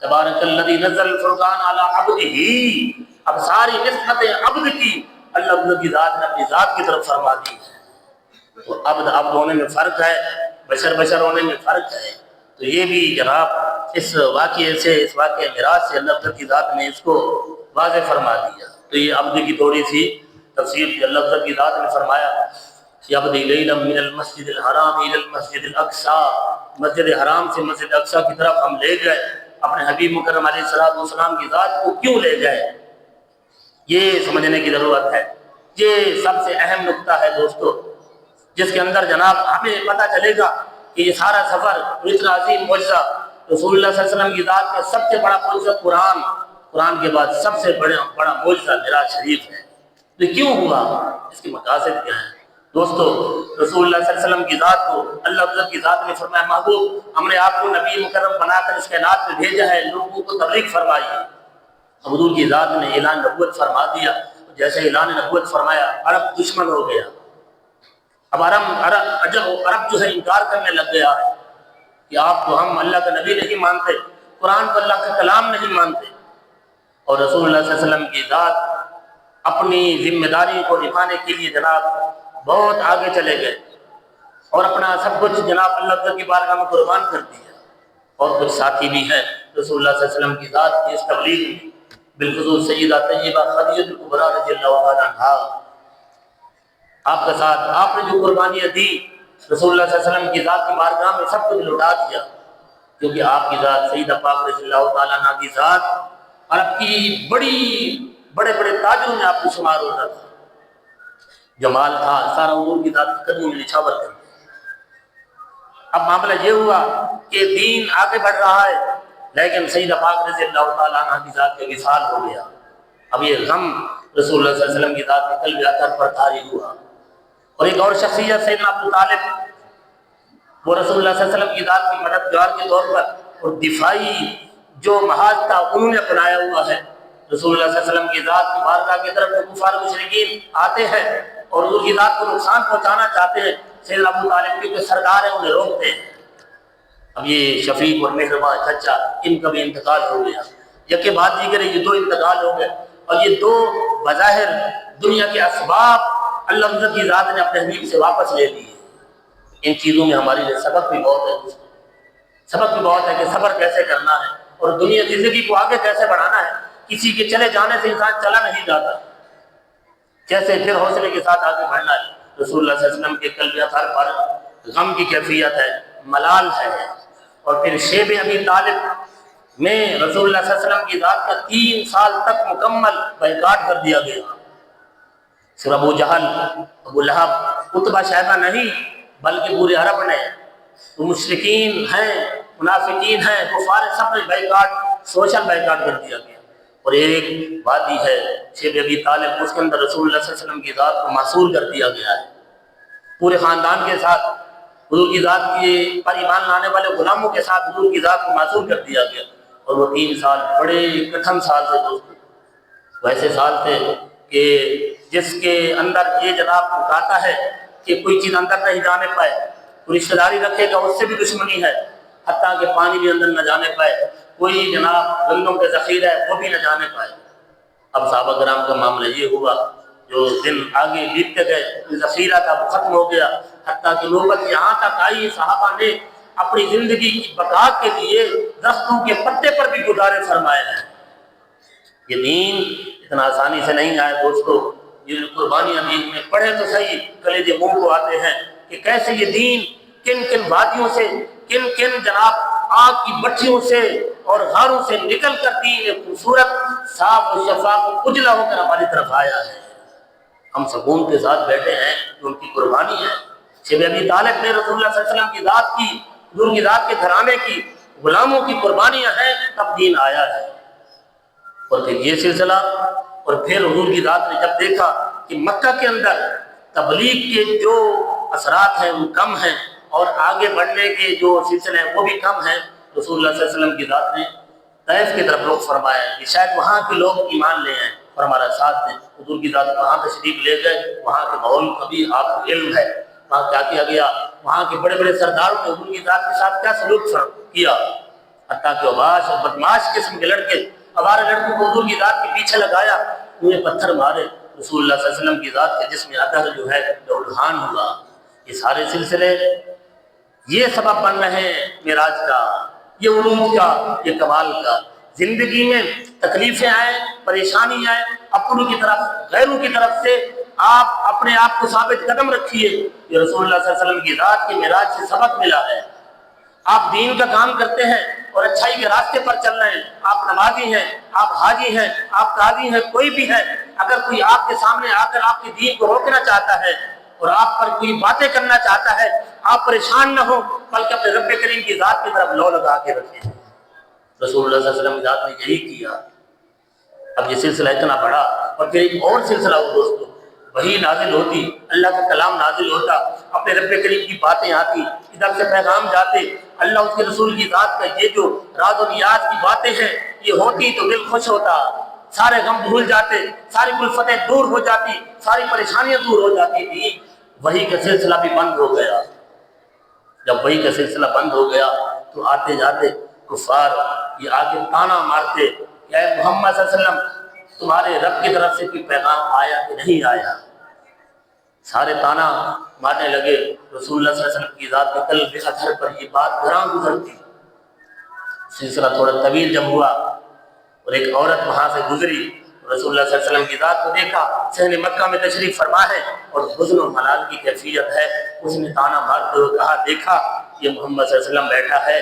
تبارک الذی نزل الفرقان علی عبدہ، اب ساری نسبت عبد کی اللہ کی ذات نے اپنی ذات کی طرف فرما دی ہے۔ تو عبد ہونے میں فرق ہے، بشر ہونے میں فرق ہے۔ تو یہ بھی جناب اس واقعے سے، اس واقعہ معراج سے اللہ کی ذات نے اس کو واضح فرما دیا۔ تو یہ عبد کی تھوڑی سی تفسیر تھی۔ اللہ کی ذات نے فرمایا کہ عبدی لیلا من المسجد الحرام الى المسجد الاقصی، مسجد حرام سے مسجد اقصی کی طرف ہم لے گئے اپنے حبیب مکرم علیہ السلام کی ذات کو۔ کیوں لے گئے یہ سمجھنے کی ضرورت ہے۔ یہ سب سے اہم نقطہ ہے دوستو، جس کے اندر جناب ہمیں پتہ چلے گا کہ یہ سارا سفر اتنا عظیم معجزہ رسول اللہ صلی اللہ علیہ وسلم کی ذات کا سب سے بڑا معجزہ قرآن کے بعد سب سے بڑا معجزہ معراج شریف ہے۔ تو کیوں ہوا، اس کے مقاصد کیا ہیں دوستو؟ رسول اللہ صلی اللہ علیہ وسلم کی ذات کو اللہ کی ذات نے فرمایا محبوب ہم نے آپ کو نبی مکرم بنا کر اس کائنات میں بھیجا ہے، لوگوں کو تبلیغ فرمائی ہے۔ حضور کی ذات نے اعلان نبوت فرما دیا، جیسے اعلان نبوت فرمایا عرب دشمن ہو گیا۔ اب عرب جو ہے انکار کرنے لگ گیا ہے کہ آپ کو ہم اللہ کا نبی نہیں مانتے، قرآن کو اللہ کا کلام نہیں مانتے۔ اور رسول اللہ صلی اللہ علیہ وسلم کی ذات اپنی ذمہ داری کو نبھانے کے لیے جناب بہت آگے چلے گئے اور اپنا سب کچھ جناب اللہ کی بارگاہ میں قربان کر دیا۔ اور کچھ ساتھی بھی ہیں رسول اللہ صلی اللہ علیہ وسلم کی ذات کی اس تبلیغ میں، بالخصوص سیدہ طیبہ خدیجہ کبریٰ رضی اللہ تعالیٰ عنہا، آپ کا ساتھ آپ نے جو قربانیاں دی رسول اللہ صلی اللہ علیہ وسلم کی ذات کی بارگاہ میں سب کچھ لوٹا دیا، کیونکہ آپ کی ذات سیدہ پاک رضی اللہ تعالیٰ عنہ کی ذات عرب کی بڑے تاجروں میں آپ کو شمار ہوتا تھا، جمال تھا سارا حضور کی ذات کے قدموں میں نچھاور کر دیا۔ اب معاملہ یہ ہوا کہ دین آگے بڑھ رہا ہے، لیکن سیدہ پاک رضی اللہ تعالیٰ عنہ کی ذات کا وصال ہو گیا۔ اب یہ غم رسول اللہ صلی اللہ علیہ وسلم کی ذات کے قلب اطہر پر طاری ہوا۔ اور ایک اور شخصیت سیدنا ابو طالب، وہ رسول اللہ صلی اللہ علیہ وسلم کی ذات کی مددگار کے طور پر اور دفاعی جو محاذ تھا انہوں نے اپنایا ہوا ہے۔ رسول اللہ صلی اللہ علیہ وسلم کی ذات کی بارگاہ کی طرف کفار مشرکین آتے ہیں اور حضور کی ذات کو نقصان پہنچانا چاہتے ہیں، سیدنا ابو طالب کے جو سردار ہیں انہیں روکتے ہیں۔ اب یہ شفیق اور مہربان چچا ان کا بھی انتقال ہو گیا، یکے بعد دیگر یہ دو انتقال ہو گئے، اور یہ دو بظاہر دنیا کے اسباب اللہ کی ذات نے اپنے حبیب سے واپس لے لیے۔ ان چیزوں میں ہمارے لیے سبق بھی بہت ہے، سبق بھی بہت ہے کہ صبر کیسے کرنا ہے اور دنیا زندگی کو آگے کیسے بڑھانا ہے۔ کسی کے چلے جانے سے انسان چلا نہیں جاتا، کیسے پھر حوصلے کے ساتھ آگے بڑھنا ہے۔ رسول اللہ صلی اللہ علیہ وسلم کے قلب اطہر پر غم کی کیفیت ہے، ملال ہے۔ اور پھر شیب ابی طالب میں رسول اللہ صلی اللہ علیہ وسلم کی ذات کا 3 سال تک مکمل بائیکاٹ کر دیا گیا۔ صرف ابو جہل، ابو لہب، عتبہ شیبہ نہیں بلکہ پورے عرب نے، وہ مشرکین ہیں، منافقین ہیں، کفار، سب نے بائیکاٹ، سوشل بائیکاٹ کر دیا گیا۔ اور ایک وادی ہے شیب ابی طالب، اس کے اندر رسول اللہ صلی اللہ علیہ وسلم کی ذات کو معصور کر دیا گیا ہے، پورے خاندان کے ساتھ حضور کی ذات کے پر ایمان لانے والے غلاموں کے ساتھ حضور کی ذات کو معصور کر دیا گیا۔ اور وہ 3 سال بڑے کٹھن سال تھے دوستو، ویسے سال تھے کہ جس کے اندر یہ جناب کہتا ہے کہ کوئی چیز اندر نہیں جانے پائے، کوئی رشتہ داری رکھے گا اس سے بھی دشمنی ہے، حتیٰ کہ پانی بھی اندر نہ جانے پائے، کوئی جناب گندوں کے ذخیرہ ہے وہ بھی نہ جانے پائے۔ اب صحابہ کرام کا معاملہ یہ ہوا، جو دن آگے بیتتے گئے ذخیرہ تھا وہ ختم ہو گیا، حتیٰ کہ نوبت یہاں تک آئی صحابہ نے اپنی زندگی کی بقا کے لیے درختوں کے پتے پر بھی گزارے فرمائے ہیں۔ یہ دین اتنا آسانی سے نہیں آئے دوستو، یہ قربانیاں دین میں پڑھے تو صحیح کلیجے منہ کو آتے ہیں کہ کیسے یہ دین کن کن وادیوں سے، کن کن جناب آگ کی بٹھیوں سے اور غاروں سے نکل کر دین ایک خوبصورت صاف و شفاف و اجلا ہو کر ہماری طرف آیا ہے۔ ہم سکون کے ساتھ بیٹھے ہیں کہ ان کی قربانی ہے، شیب ابی طالب نے رسول اللہ صلی اللہ علیہ وسلم کی ذات کی، حضور کی ذات کے گھرانے کی غلاموں کی قربانیاں ہیں، تب دین آیا ہے۔ اور پھر یہ سلسلہ، اور پھر حضور کی ذات نے جب دیکھا کہ مکہ کے اندر تبلیغ کے جو اثرات ہیں وہ کم ہیں اور آگے بڑھنے کے جو سلسلے ہیں وہ بھی کم ہیں، رسول اللہ صلی اللہ علیہ وسلم کی ذات نے طائف کی طرف رخ فرمایا کہ شاید وہاں کے لوگ ایمان لے آئیں اور ہمارا ساتھ دیں۔ حضور کی ذات وہاں تشریف لے گئے، وہاں کے ماحول کا بھی آپ کو علم ہے، وہاں کیا کیا گیا، وہاں کے بڑے بڑے سرداروں نے حضور کی ذات کے ساتھ کیا سلوک کیا، حتیٰ کہ عباس اور بدماش قسم کے لڑکے ہمارے لڑکوں کو حضور کی ذات کے پیچھے لگایا، انہیں پتھر مارے، رسول اللہ صلی اللہ علیہ وسلم کی ذات کے جسم ادھر جو ہے لوڈھان ہوا۔ یہ سارے سلسلے یہ سبب بن رہے ہیں معراج کا، یہ عروج کا، یہ کمال کا۔ زندگی میں تکلیفیں آئیں، پریشانی آئے، اپنوں کی طرف غیروں کی طرف سے آپ اپنے آپ کو ثابت قدم رکھیے، یہ رسول اللہ صلی اللہ علیہ وسلم کی ذات کے معراج سے سبق ملا ہے۔ آپ دین کا کام کرتے ہیں اور اچھائی کے راستے پر چل رہے ہیں، آپ نمازی ہیں، آپ حاجی ہیں، آپ قاضی ہیں، کوئی بھی ہے، اگر کوئی آپ کے سامنے آ کر آپ کے دین کو روکنا چاہتا ہے اور آپ پر کوئی باتیں کرنا چاہتا ہے، آپ پریشان نہ ہو، بلکہ اپنے رب کریم کی ذات کی طرف لو لگا کے رکھیں۔ رسول اللہ صلی اللہ علیہ وسلم کی ذات نے یہی کیا۔ اب یہ سلسلہ اتنا بڑا، اور پھر ایک اور سلسلہ ہو دوستو، وہی نازل ہوتی، اللہ کا کلام نازل ہوتا، اپنے رب کریم کی باتیں آتی، ادھر سے پیغام جاتے، اللہ اس کے رسول کی ذات کا یہ جو راز و نیاز کی باتیں ہیں یہ ہوتی تو دل خوش ہوتا، سارے غم بھول جاتے، ساری کلفتیں دور ہو جاتی، ساری پریشانیاں دور ہو جاتی تھی۔ وہی کا سلسلہ بھی بند ہو گیا۔ جب وہی کا سلسلہ بند ہو گیا تو آتے جاتے کفار یہ آ کے تانا مارتے کہ اے محمد صلی اللہ علیہ وسلم تمہارے رب کی طرف سے کوئی پیغام آیا کہ نہیں آیا؟ سارے تانا مارنے لگے۔ رسول اللہ صلی اللہ علیہ وسلم کی ذات کے قلب اطہر پر یہ بات گراں گزرتی۔ سلسلہ تھوڑا طویل جب ہوا اور ایک عورت وہاں سے گزری، رسول اللہ صلی اللہ علیہ وسلم کی ذات کو دیکھا، صحن مکہ میں تشریف فرما ہے اور حزن و ملال کی کیفیت ہے۔ اس نے تانا مارتے ہوئے کہا، دیکھا یہ محمد صلی اللہ علیہ وسلم بیٹھا ہے،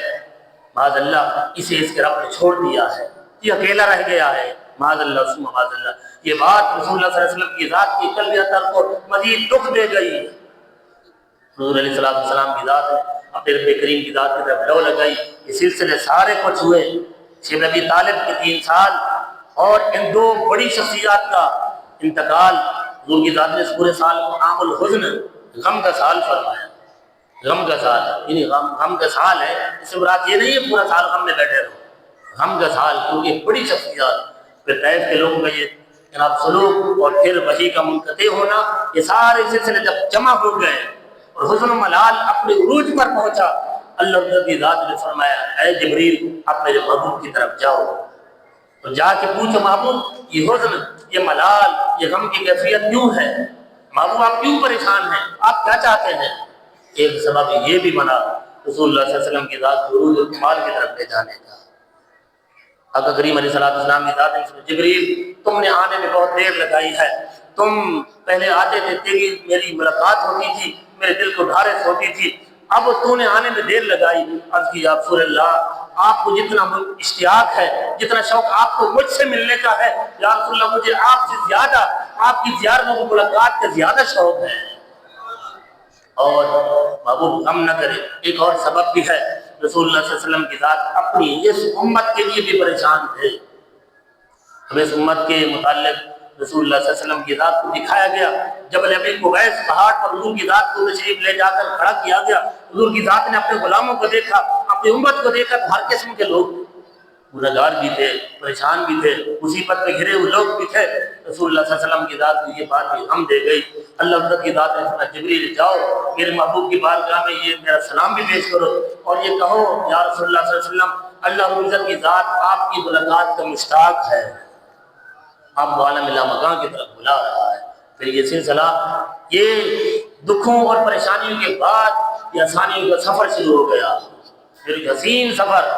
معاذ اللہ اسے اس کے رب نے چھوڑ دیا ہے، یہ اکیلا رہ گیا ہے، معاذ اللہ ثم معاذ اللہ۔ یہ بات رسول اللہ صلی اللہ علیہ وسلم کی ذات کی قلب اطہر کو مزید دکھ دے گئی۔ حضور علیہ السلام کی ذات نے اپنے رب کریم کی ذات کی طرف لو لگائی۔ یہ سلسلے سارے کچھ ہوئے۔ شیب ابی طالب کے 3 سال اور ان 2 بڑی شخصیات کا انتقال، حضور کی ذات نے اس پورے سال کو عام الحزن، غم کا سال فرمایا۔ غم کا سال یعنی غم کا سال ہے، اس سے مراد یہ نہیں ہے پورا سال غم میں بیٹھے رہو، غم کا سال، کیونکہ بڑی شخصیات پھر طائف کے لوگوں کا یہ جناب سلوک اور پھر وحی کا منقطع ہونا، یہ سارے سلسلے جب جمع ہو گئے اور حزن و ملال اپنے عروج پر پہنچا، اللہ کی ذات نے فرمایا اے جبریل آپ میرے محبوب کی طرف جاؤ اور جا کے پوچھو محبوب یہ حزن، یہ ملال، یہ غم کی کیفیت کیوں ہے؟ محبوب آپ کیوں پریشان ہیں؟ آپ کیا چاہتے ہیں؟ ایک سبب یہ بھی بنا رسول اللہ صلی اللہ علیہ وسلم کی ذات کو عروج و کمال کی طرف لے جانے کا۔ آقا کریم علیہ السلام کی ذات نے جبریل تم نے آنے میں بہت دیر لگائی ہے، تم پہلے آتے تھے تیری میری ملاقات ہوتی تھی، میرے دل کو ڈھارس ہوتی تھی، اب تو نے آنے میں دیر لگائی۔ عرض کی یا رسول اللہ آپ کو جتنا اشتیاق ہے، جتنا شوق آپ کو مجھ سے ملنے کا ہے، یا رسول اللہ مجھے آپ سے زیادہ آپ کی زیارت و ملاقات کا زیادہ شوق ہے۔ اور محبوب غم نہ کرے، ایک اور سبب بھی ہے، رسول اللہ صلی اللہ علیہ وسلم کی ذات اپنی اس امت کے لیے بھی پریشان تھے۔ ہمیں اس امت کے متعلق رسول اللہ صلی اللہ علیہ وسلم کی ذات کو دکھایا گیا، جبل ابی قبیس پہاڑ پر حضور کی ذات کو تشریف لے جا کر کھڑا کیا گیا۔ حضور کی ذات نے اپنے غلاموں کو دیکھا، اپنی امت کو دیکھا، ہر قسم کے لوگ گنہگار بھی تھے، پریشان بھی تھے، مصیبت میں گھرے ہوئے لوگ بھی تھے۔ رسول اللہ صلی اللہ علیہ وسلم کی ذات کو یہ بات بھی غم دے گئی۔ اللہ حضرت کی ذات نے فرمایا جبریل جاؤ میرے محبوب کی بارگاہ میں یہ میرا سلام بھی پیش کرو اور یہ کہو یا رسول اللہ صلی اللہ علیہ وسلم اللہ عزت کی ذات آپ کی ملاقات کا مشتاق ہے، آپ کو عالم لا مکان کی طرف بلا رہا ہے۔ پھر یہ سلسلہ یہ دکھوں اور پریشانیوں کے بعد یہ آسانیوں کا سفر شروع ہو گیا، پھر ایک حسین سفر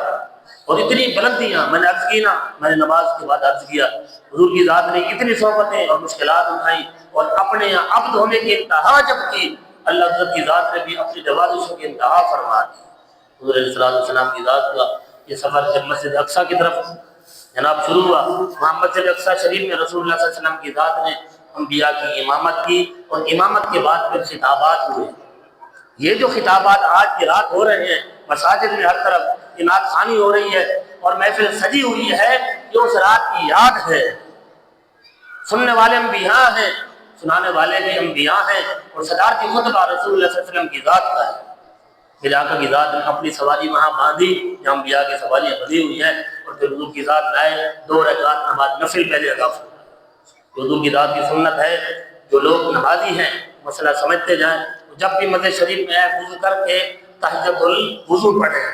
اور اتنی بلندیاں۔ میں نے عرض کی نا، میں نے نماز کے بعد عرض کیا، حضور کی ذات نے اتنی صحبتیں اور مشکلات اٹھائیں اور اپنے یہاں عبد ہونے کی انتہا جب کی، اللہ حضرت کی ذات نے بھی اپنی نوازشوں کی انتہا فرما دی۔ حضور علیہ السلام کی ذات کا یہ سفر جب مسجد اقصیٰ کی طرف جناب شروع ہوا، وہاں مسجد اقصیٰ شریف میں رسول اللہ صلی اللہ علیہ وسلم کی ذات نے انبیاء کی امامت کی اور امامت کے بعد پھر خطابات ہوئے۔ یہ جو خطابات آج کی رات ہو رہے ہیں مساجد میں ہر طرف نعت خوانی ہو رہی ہے اور محفل سجی ہوئی ہے، یہ اس رات کی یاد ہے۔ سننے والے انبیاء ہیں، سنانے والے بھی انبیاء ہیں، اور صدارتی خطبہ رسول اللہ صلی اللہ علیہ وسلم کی ذات کا ہے۔ میرے آقا کی ذات نے اپنی سواری وہاں باندھی جہاں انبیاء کی سواریاں بندھی ہوئی ہیں، اور پھر حضور کی ذات لائے 2 رکعت نماز نفل پہلے ادا فرمائے۔ حضور کی ذات کی سنت ہے جو لوگ نمازی ہیں مسئلہ سمجھتے جائیں، جب بھی مسجد شریف میں آئے وضو کر کے تہجد الوضو پڑھیں،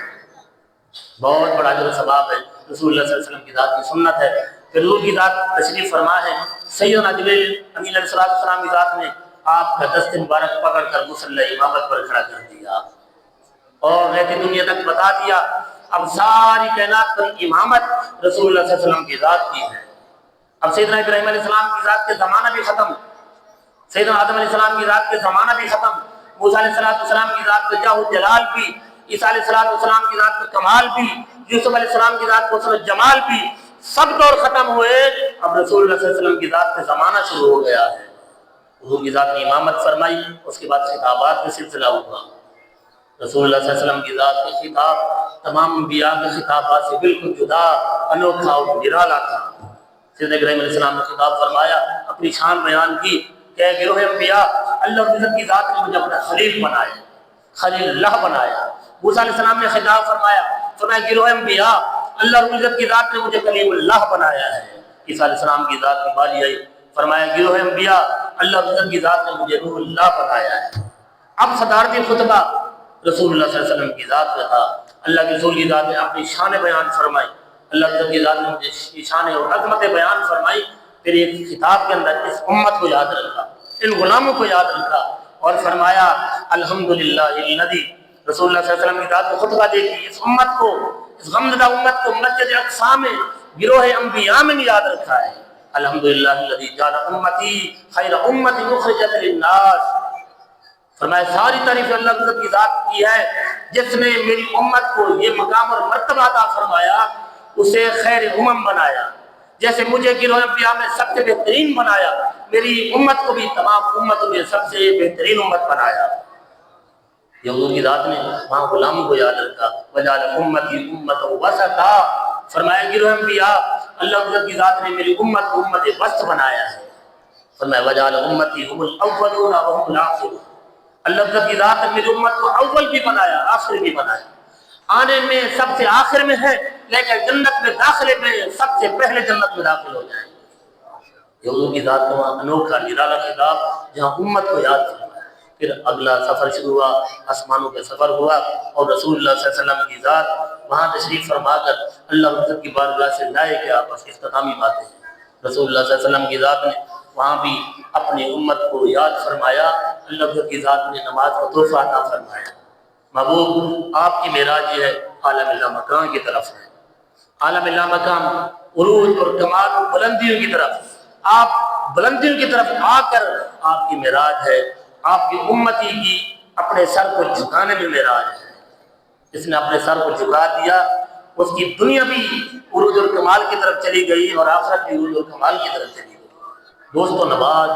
بہت بڑا جو ثواب ہے، رسول اللہ صلی اللہ علیہ وسلم کی ذات کی سنت ہے۔ پھر حضور کی ذات تشریف فرما ہے، سیدنا جبریل امین علیہ السلام کی ذات نے آپ کا دست مبارک پکڑ کر مصلی امامت پر کھڑا کر دیا اور رہتی دنیا تک بتا دیا اب ساری کائنات پر امامت رسول اللہ صلی اللہ علیہ وسلم کی ذات کی ہے۔ اب سیدنا ابراہیم علیہ السلام کی ذات کے زمانہ بھی ختم، سیدنا آدم علیہ السلام کی ذات کے زمانہ بھی ختم، موسیٰ علیہ السلام کی ذات کا جاہ و جلال بھی، عیسیٰ علیہ السلام کی ذات کا کمال بھی، یوسف علیہ السلام کی ذات کا حسن و جمال بھی، سب دور ختم ہوئے، اب رسول اللہ صلی اللہ علیہ وسلم کی ذات کا زمانہ شروع ہو گیا ہے۔ حضور کی ذات نے امامت فرمائی، اس کے بعد خطابات کا سلسلہ ہوا۔ رسول اللہ صلی اللہ علیہ وسلم کی ذات کے خطاب تمام انبیاء کے خطابات سے بالکل جدا، انوکھا اور نرالا تھا۔ سیدنا ابراہیم علیہ السلام نے خطاب فرمایا، اپنی شان بیان کی کہ اے گروہ انبیاء، اللہ عزت کی ذات نے مجھے اپنا خلیل بنایا، خلیل اللہ بنایا۔ موسیٰ علیہ السلام نے خطاب فرمایا، گروہ انبیاء، اللہ عزت کی ذات نے مجھے کلیم اللہ بنایا ہے۔ عیسیٰ علیہ السلام کی ذات کی باری آئی، فرمایا گروہ انبیاء، اللہ عزت کی ذات نے مجھے روح اللہ بنایا ہے۔ اب صدارتی خطبہ رسول اللہ صلی اللہ علیہ وسلم کی ذات کا تھا۔ اللہ کے رسول کی ذات نے اپنی شان بیان فرمائی، اللہ عزت کی ذات نے مجھے شان اور عظمت بیان فرمائی۔ پھر ایک خطاب کے اندر اس امت کو یاد رکھا، ان غلاموں کو یاد رکھا اور فرمایا الحمدللہ الذی، رسول اللہ صلی اللہ علیہ وسلم کی ذات کو خطبہ دے کے اس امت کو، اس غمزدہ امت کو مسجد اقصی میں گروہ انبیاء میں یاد رکھا ہے۔ الحمدللہ الذی جعل امتی خیر امت اخرجت للناس، فرمایا ساری تعریف اللہ کی ذات کی ہے جس نے میری امت کو یہ مقام اور مرتبہ عطا فرمایا، اسے خیر امم بنایا۔ جیسے مجھے گروہ انبیاء میں سب سے بہترین بنایا، میری امت کو بھی تمام امتوں میں سب سے بہترین امت بنایا۔ یہ حضور کی ذات نے وہاں غلاموں کو یاد رکھا، وجعل امتی امۃ وسطا، فرمایا گروہ انبیاء، اللہ کی ذات نے میری امت کو امت وسط بنایا ہے۔ فرمایا وجعل امتی هم الاولون وهم الاخرون، اللہ کی ذات نے میری امت کو اول بھی بنایا، آخر بھی بنایا۔ آنے میں سب سے آخر میں ہے، لیکن جنت میں داخلے میں سب سے پہلے جنت میں داخل ہو جائیں گے۔ یہ حضور کی ذات کا انوکھا نرالا خطاب جہاں امت کو یاد کرنا۔ پھر اگلا سفر شروع ہوا، آسمانوں کا سفر ہوا، اور رسول اللہ صلی اللہ علیہ وسلم کی ذات وہاں تشریف فرما کر اللہ عزت کی بارگاہ سے لائے گیا۔ بس اختتامی باتیں ہیں، رسول اللہ صلی اللہ علیہ وسلم کی ذات نے وہاں بھی اپنی امت کو یاد فرمایا۔ اللہ عزت کی ذات نے نماز کا تحفہ عطا فرمایا۔ محبوب آپ کی معراج یہ ہے عالم اللہ مکان کی طرف ہے، عالم اللہ مکان عروج اور کمال اور بلندیوں کی طرف، آپ بلندیوں کی طرف آ کر آپ کی معراج ہے، آپ کی امتی کی اپنے سر کو جھکانے میں معراج ہے۔ اس نے اپنے سر کو جھکا دیا، اس کی دنیا بھی عروج اور کمال کی طرف چلی گئی اور آخرت بھی عروج اور کمال کی طرف چلی گئی۔ دوستو، نماز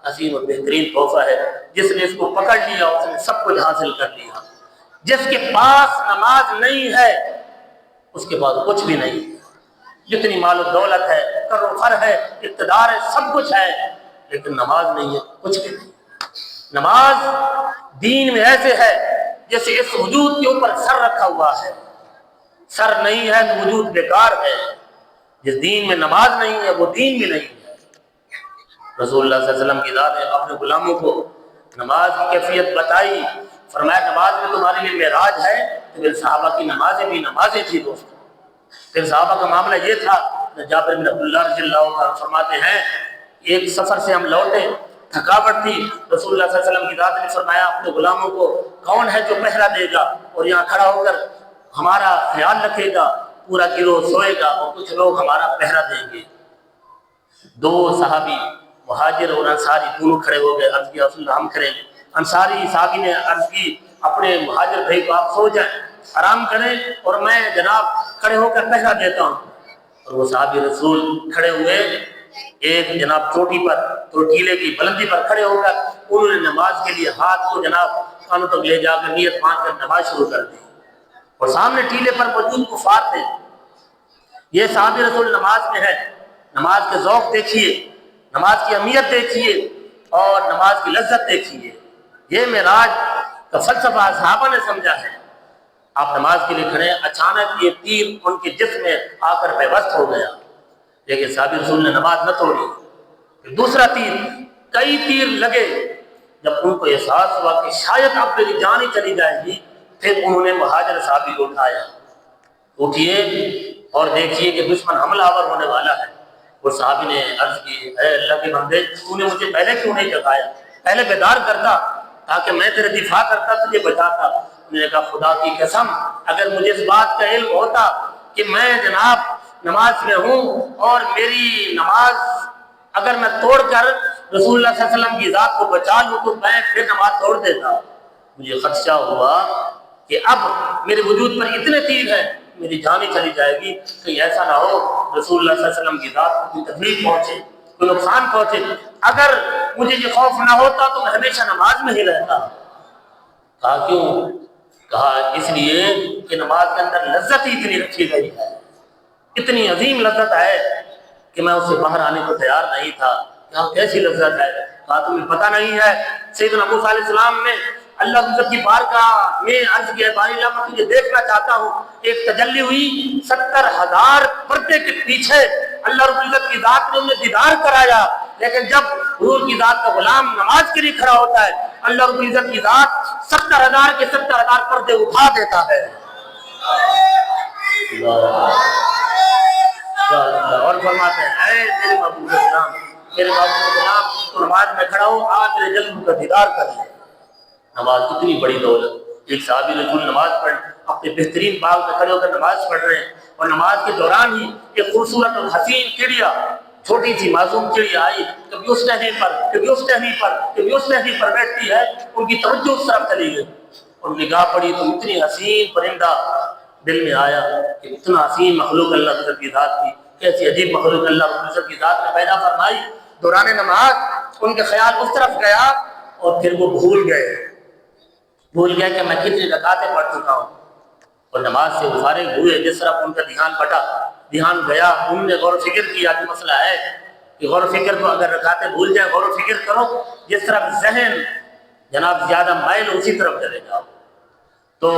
عظیم اور بہترین تحفہ ہے، جس نے اس کو پکڑ لیا اس نے سب کچھ حاصل کر لیا۔ جس کے پاس نماز نہیں ہے اس کے پاس کچھ بھی نہیں ہے، جتنی مال و دولت ہے، کر و فر ہے، اقتدار ہے، سب کچھ ہے، لیکن نماز نہیں ہے، کچھ بھی نہیں۔ نماز دین میں ایسے ہے جیسے اس وجود کے اوپر سر رکھا ہوا ہے، سر نہیں ہے تو وجود بیکار ہے۔ جس دین میں نماز نہیں ہے وہ دین بھی نہیں ہے۔ رسول اللہ صلی اللہ علیہ وسلم کی ذات نے اپنے غلاموں کو نماز کی کیفیت بتائی، فرمایا نماز میں تمہارے لیے معراج ہے۔ تو پھر صحابہ کی نمازیں بھی نمازیں تھی دوستوں۔ پھر صحابہ کا معاملہ یہ تھا، جابر بن عبداللہ رضی اللہ عنہ فرماتے ہیں ایک سفر سے ہم لوٹے، تھکاوٹ تھی، رسول اللہ صلی اللہ علیہ وسلم کی ذات نے فرمایا اپنے غلاموں کو کون ہے جو پہرا دے گا اور یہاں کھڑا ہو کر ہمارا خیال رکھے گا، پورا گروہ سوئے گا اور کچھ لوگ ہمارا پہرا دیں گے۔ دو صحابی مہاجر اور انصاری دونوں کھڑے ہو گئے، عرض کیا رسول اللہ ہم کریں گے۔ انصاری صحابی نے عرض کی اپنے مہاجر بھائی کو آپ سو جائیں، آرام کریں اور میں جناب کھڑے ہو کر پہرا دیتا ہوں۔ اور وہ صحابی رسول کھڑے ہوئے، ایک جناب چوٹی پر، ٹیلے کی بلندی پر کھڑے ہو کر انہوں نے نماز کے لیے ہاتھ کو جناب کانوں تک لے جا کر نیت مان کر نماز شروع کر دی، اور سامنے ٹیلے پر موجود کفار تھے۔ یہ صحابی رسول نماز میں ہے، نماز کے ذوق دیکھیے، نماز کی اہمیت دیکھیے اور نماز کی لذت دیکھیے۔ یہ معراج کا فلسفہ صحابہ نے سمجھا ہے۔ آپ نماز کے لیے کھڑے، اچانک یہ تیر ان کے جسم میں آ کر پیوست ہو گیا، لیکن صحابی رسول نے نماز نہ توڑی۔ پھر دوسرا تیر، کئی تیر لگے، جب ان کو احساس ہوا کہ شاید اب میری جان ہی چلی جائے گی، پھر انہوں نے مہاجر صحابی کو اٹھایا، اٹھیے اور دیکھیے کہ دشمن حملہ آور ہونے والا ہے۔ وہ صحابی نے عرض کی، اے اللہ کے بندے، تو نے مجھے پہلے کیوں نہیں جگایا؟ پہلے بیدار کرتا تاکہ میں تیرے دفاع کرتا، تجھے بچاتا۔ انہوں نے کہا خدا کی قسم، اگر مجھے اس بات کا علم ہوتا کہ میں جناب نماز میں ہوں اور میری نماز اگر میں توڑ کر رسول اللہ صلی اللہ علیہ وسلم کی ذات کو بچا لوں تو میں پھر نماز توڑ دیتا۔ مجھے خدشہ ہوا کہ اب میرے وجود پر اتنے تیر ہیں، میری جان ہی چلی جائے گی، کہیں ایسا نہ ہو رسول اللہ صلی اللہ علیہ وسلم کی ذات کو کوئی تکلیف پہنچے، کوئی نقصان پہنچے۔ اگر مجھے یہ خوف نہ ہوتا تو میں ہمیشہ نماز میں ہی رہتا۔ کہا کیوں؟ کہا اس لیے کہ نماز کے اندر لذت ہی اتنی رکھی گئی ہے، اتنی عظیم لذت ہے کہ میں اس سے باہر آنے کو تیار نہیں تھا۔ کہا کیسی لذت ہے؟ کہا تمہیں پتہ نہیں ہے، سیدنا موسیٰ علیہ السلام نے اللہ عزت کی بارگاہ میں عرض کیا، باری اللہ میں تجھے دیکھنا چاہتا ہوں۔ ایک تجلی ہوئی، 70,000 پردے کے پیچھے اللہ رب العزت کی ذات نے انہیں دیدار کرایا، لیکن جب حضور کی ذات کا غلام نماز کے لیے کھڑا ہوتا ہے، اللہ رب العزت کی ذات 70,000 کے 70,000 پردے اٹھا دیتا ہے۔ اور فرماتے ہیں، اے میرے محبوب غلام، میرے محبوب غلام، تو نماز میں کھڑا ہو، آج میرے جلوہ کا دیدار کر لے۔ نماز اتنی بڑی دولت۔ ایک صحابی رسول نماز پڑھ اپنے بہترین باغ میں کھڑے ہو کر نماز پڑھ رہے ہیں، اور نماز کے دوران ہی ایک خوبصورت اور حسین چڑیا، چھوٹی سی معصوم چڑیا آئی، کبھی اس ٹہنی پر، کبھی اس ٹہنی پر، کبھی اس ٹہنی پر بیٹھتی ہے۔ ان کی توجہ اس طرف چلی گئی اور نگاہ پڑی تو اتنی حسین پرندہ دل میں آیا کہ اتنا حسین مخلوق اللہ رب کی ذات کی، کیسی عجیب مخلوق اللہ رب کی ذات نے پیدا فرمائی۔ دوران نماز ان کے خیال اس طرف گیا اور پھر وہ بھول گئے کہ میں کتنی رکعتیں پڑھ چکا ہوں، اور نماز سے فارغ ہوئے، جس طرف ان کا دھیان گیا، انہوں نے غور و فکر کیا کہ مسئلہ ہے کہ غور و فکر کو اگر رکعتیں بھول جائیں، غور و فکر کرو، جس طرف ذہن جناب زیادہ مائل اسی طرف چلے جاؤ۔ تو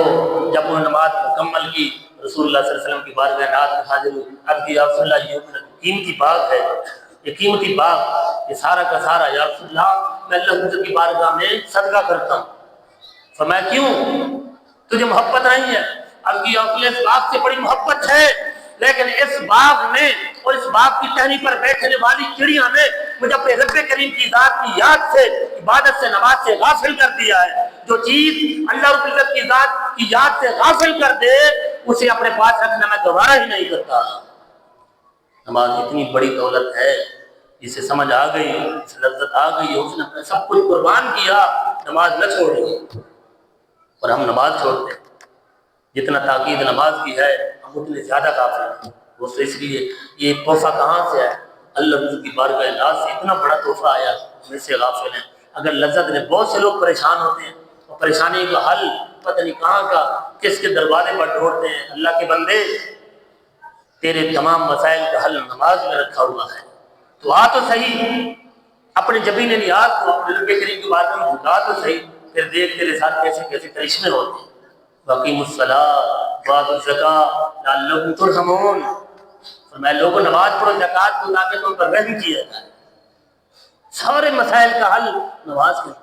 جب انہوں نے نماز مکمل کی، رسول اللہ صلی اللہ علیہ وسلم کی بارگاہ ناز میں حاضر ہوئی، عرض کی یا رسول اللہ یہ قیمتی باغ ہے، یہ قیمتی باغ، یہ سارا کا سارا یا رسول اللہ میں اللہ کی بارگاہ میں صدقہ کرتا ہوں۔ فرمایا کیوں؟ تجھے محبت نہیں ہے؟ عرض کی اس باغ سے بڑی محبت ہے، لیکن اس باغ نے اور اس باغ کی ٹہنی پر بیٹھنے والی چڑیاں نے مجھے اپنے رب کریم کی ذات کی یاد سے، عبادت سے، نماز سے غافل کر دیا ہے۔ جو چیز اللہ رب العزت کی ذات کی یاد سے غافل کر دے اسے اپنے پاس رکھنا میں دوبارہ ہی نہیں کرتا۔ نماز اتنی بڑی دولت ہے، جسے سمجھ آ گئی، جسے لذت آ گئی، اس نے سب کچھ قربان کیا، نماز نہ چھوڑی۔ اور ہم نماز چھوڑتے ہیں، جتنا تاکید نماز کی ہے ہم اتنے زیادہ غافل ہیں۔ وہ اس لیے یہ تحفہ کہاں سے ہے؟ اللہ کی بارگاہ ناز سے اتنا بڑا تحفہ آیا، ہم اس سے غافل ہیں۔ اگر لذت نے، بہت سے لوگ پریشان ہوتے ہیں اور پریشانی کا حل پتہ نہیں کہاں کا، کس کے دروازے پر ڈھونڈتے ہیں۔ اللہ کے بندے، تیرے تمام مسائل کا حل نماز میں رکھا ہوا ہے، تو آ تو صحیح اپنے جبین نیاز کو اپنے رب کریم کی بارگاہ میں جھکا تو صحیح، پھر دیکھ تیرے ساتھ کیسے کیسے کرشمے ہوتے ہیں۔ وَأَقِیمُوا الصَّلَاةَ وَآتُوا الزَّکَاةَ لَعَلَّکُمْ تُرْحَمُونَ، فرمایا لوگوں نماز پڑھو، زکوٰۃ دو تاکہ تم پر رحم کیا جائے۔ سارے مسائل کا حل نماز کے اندر،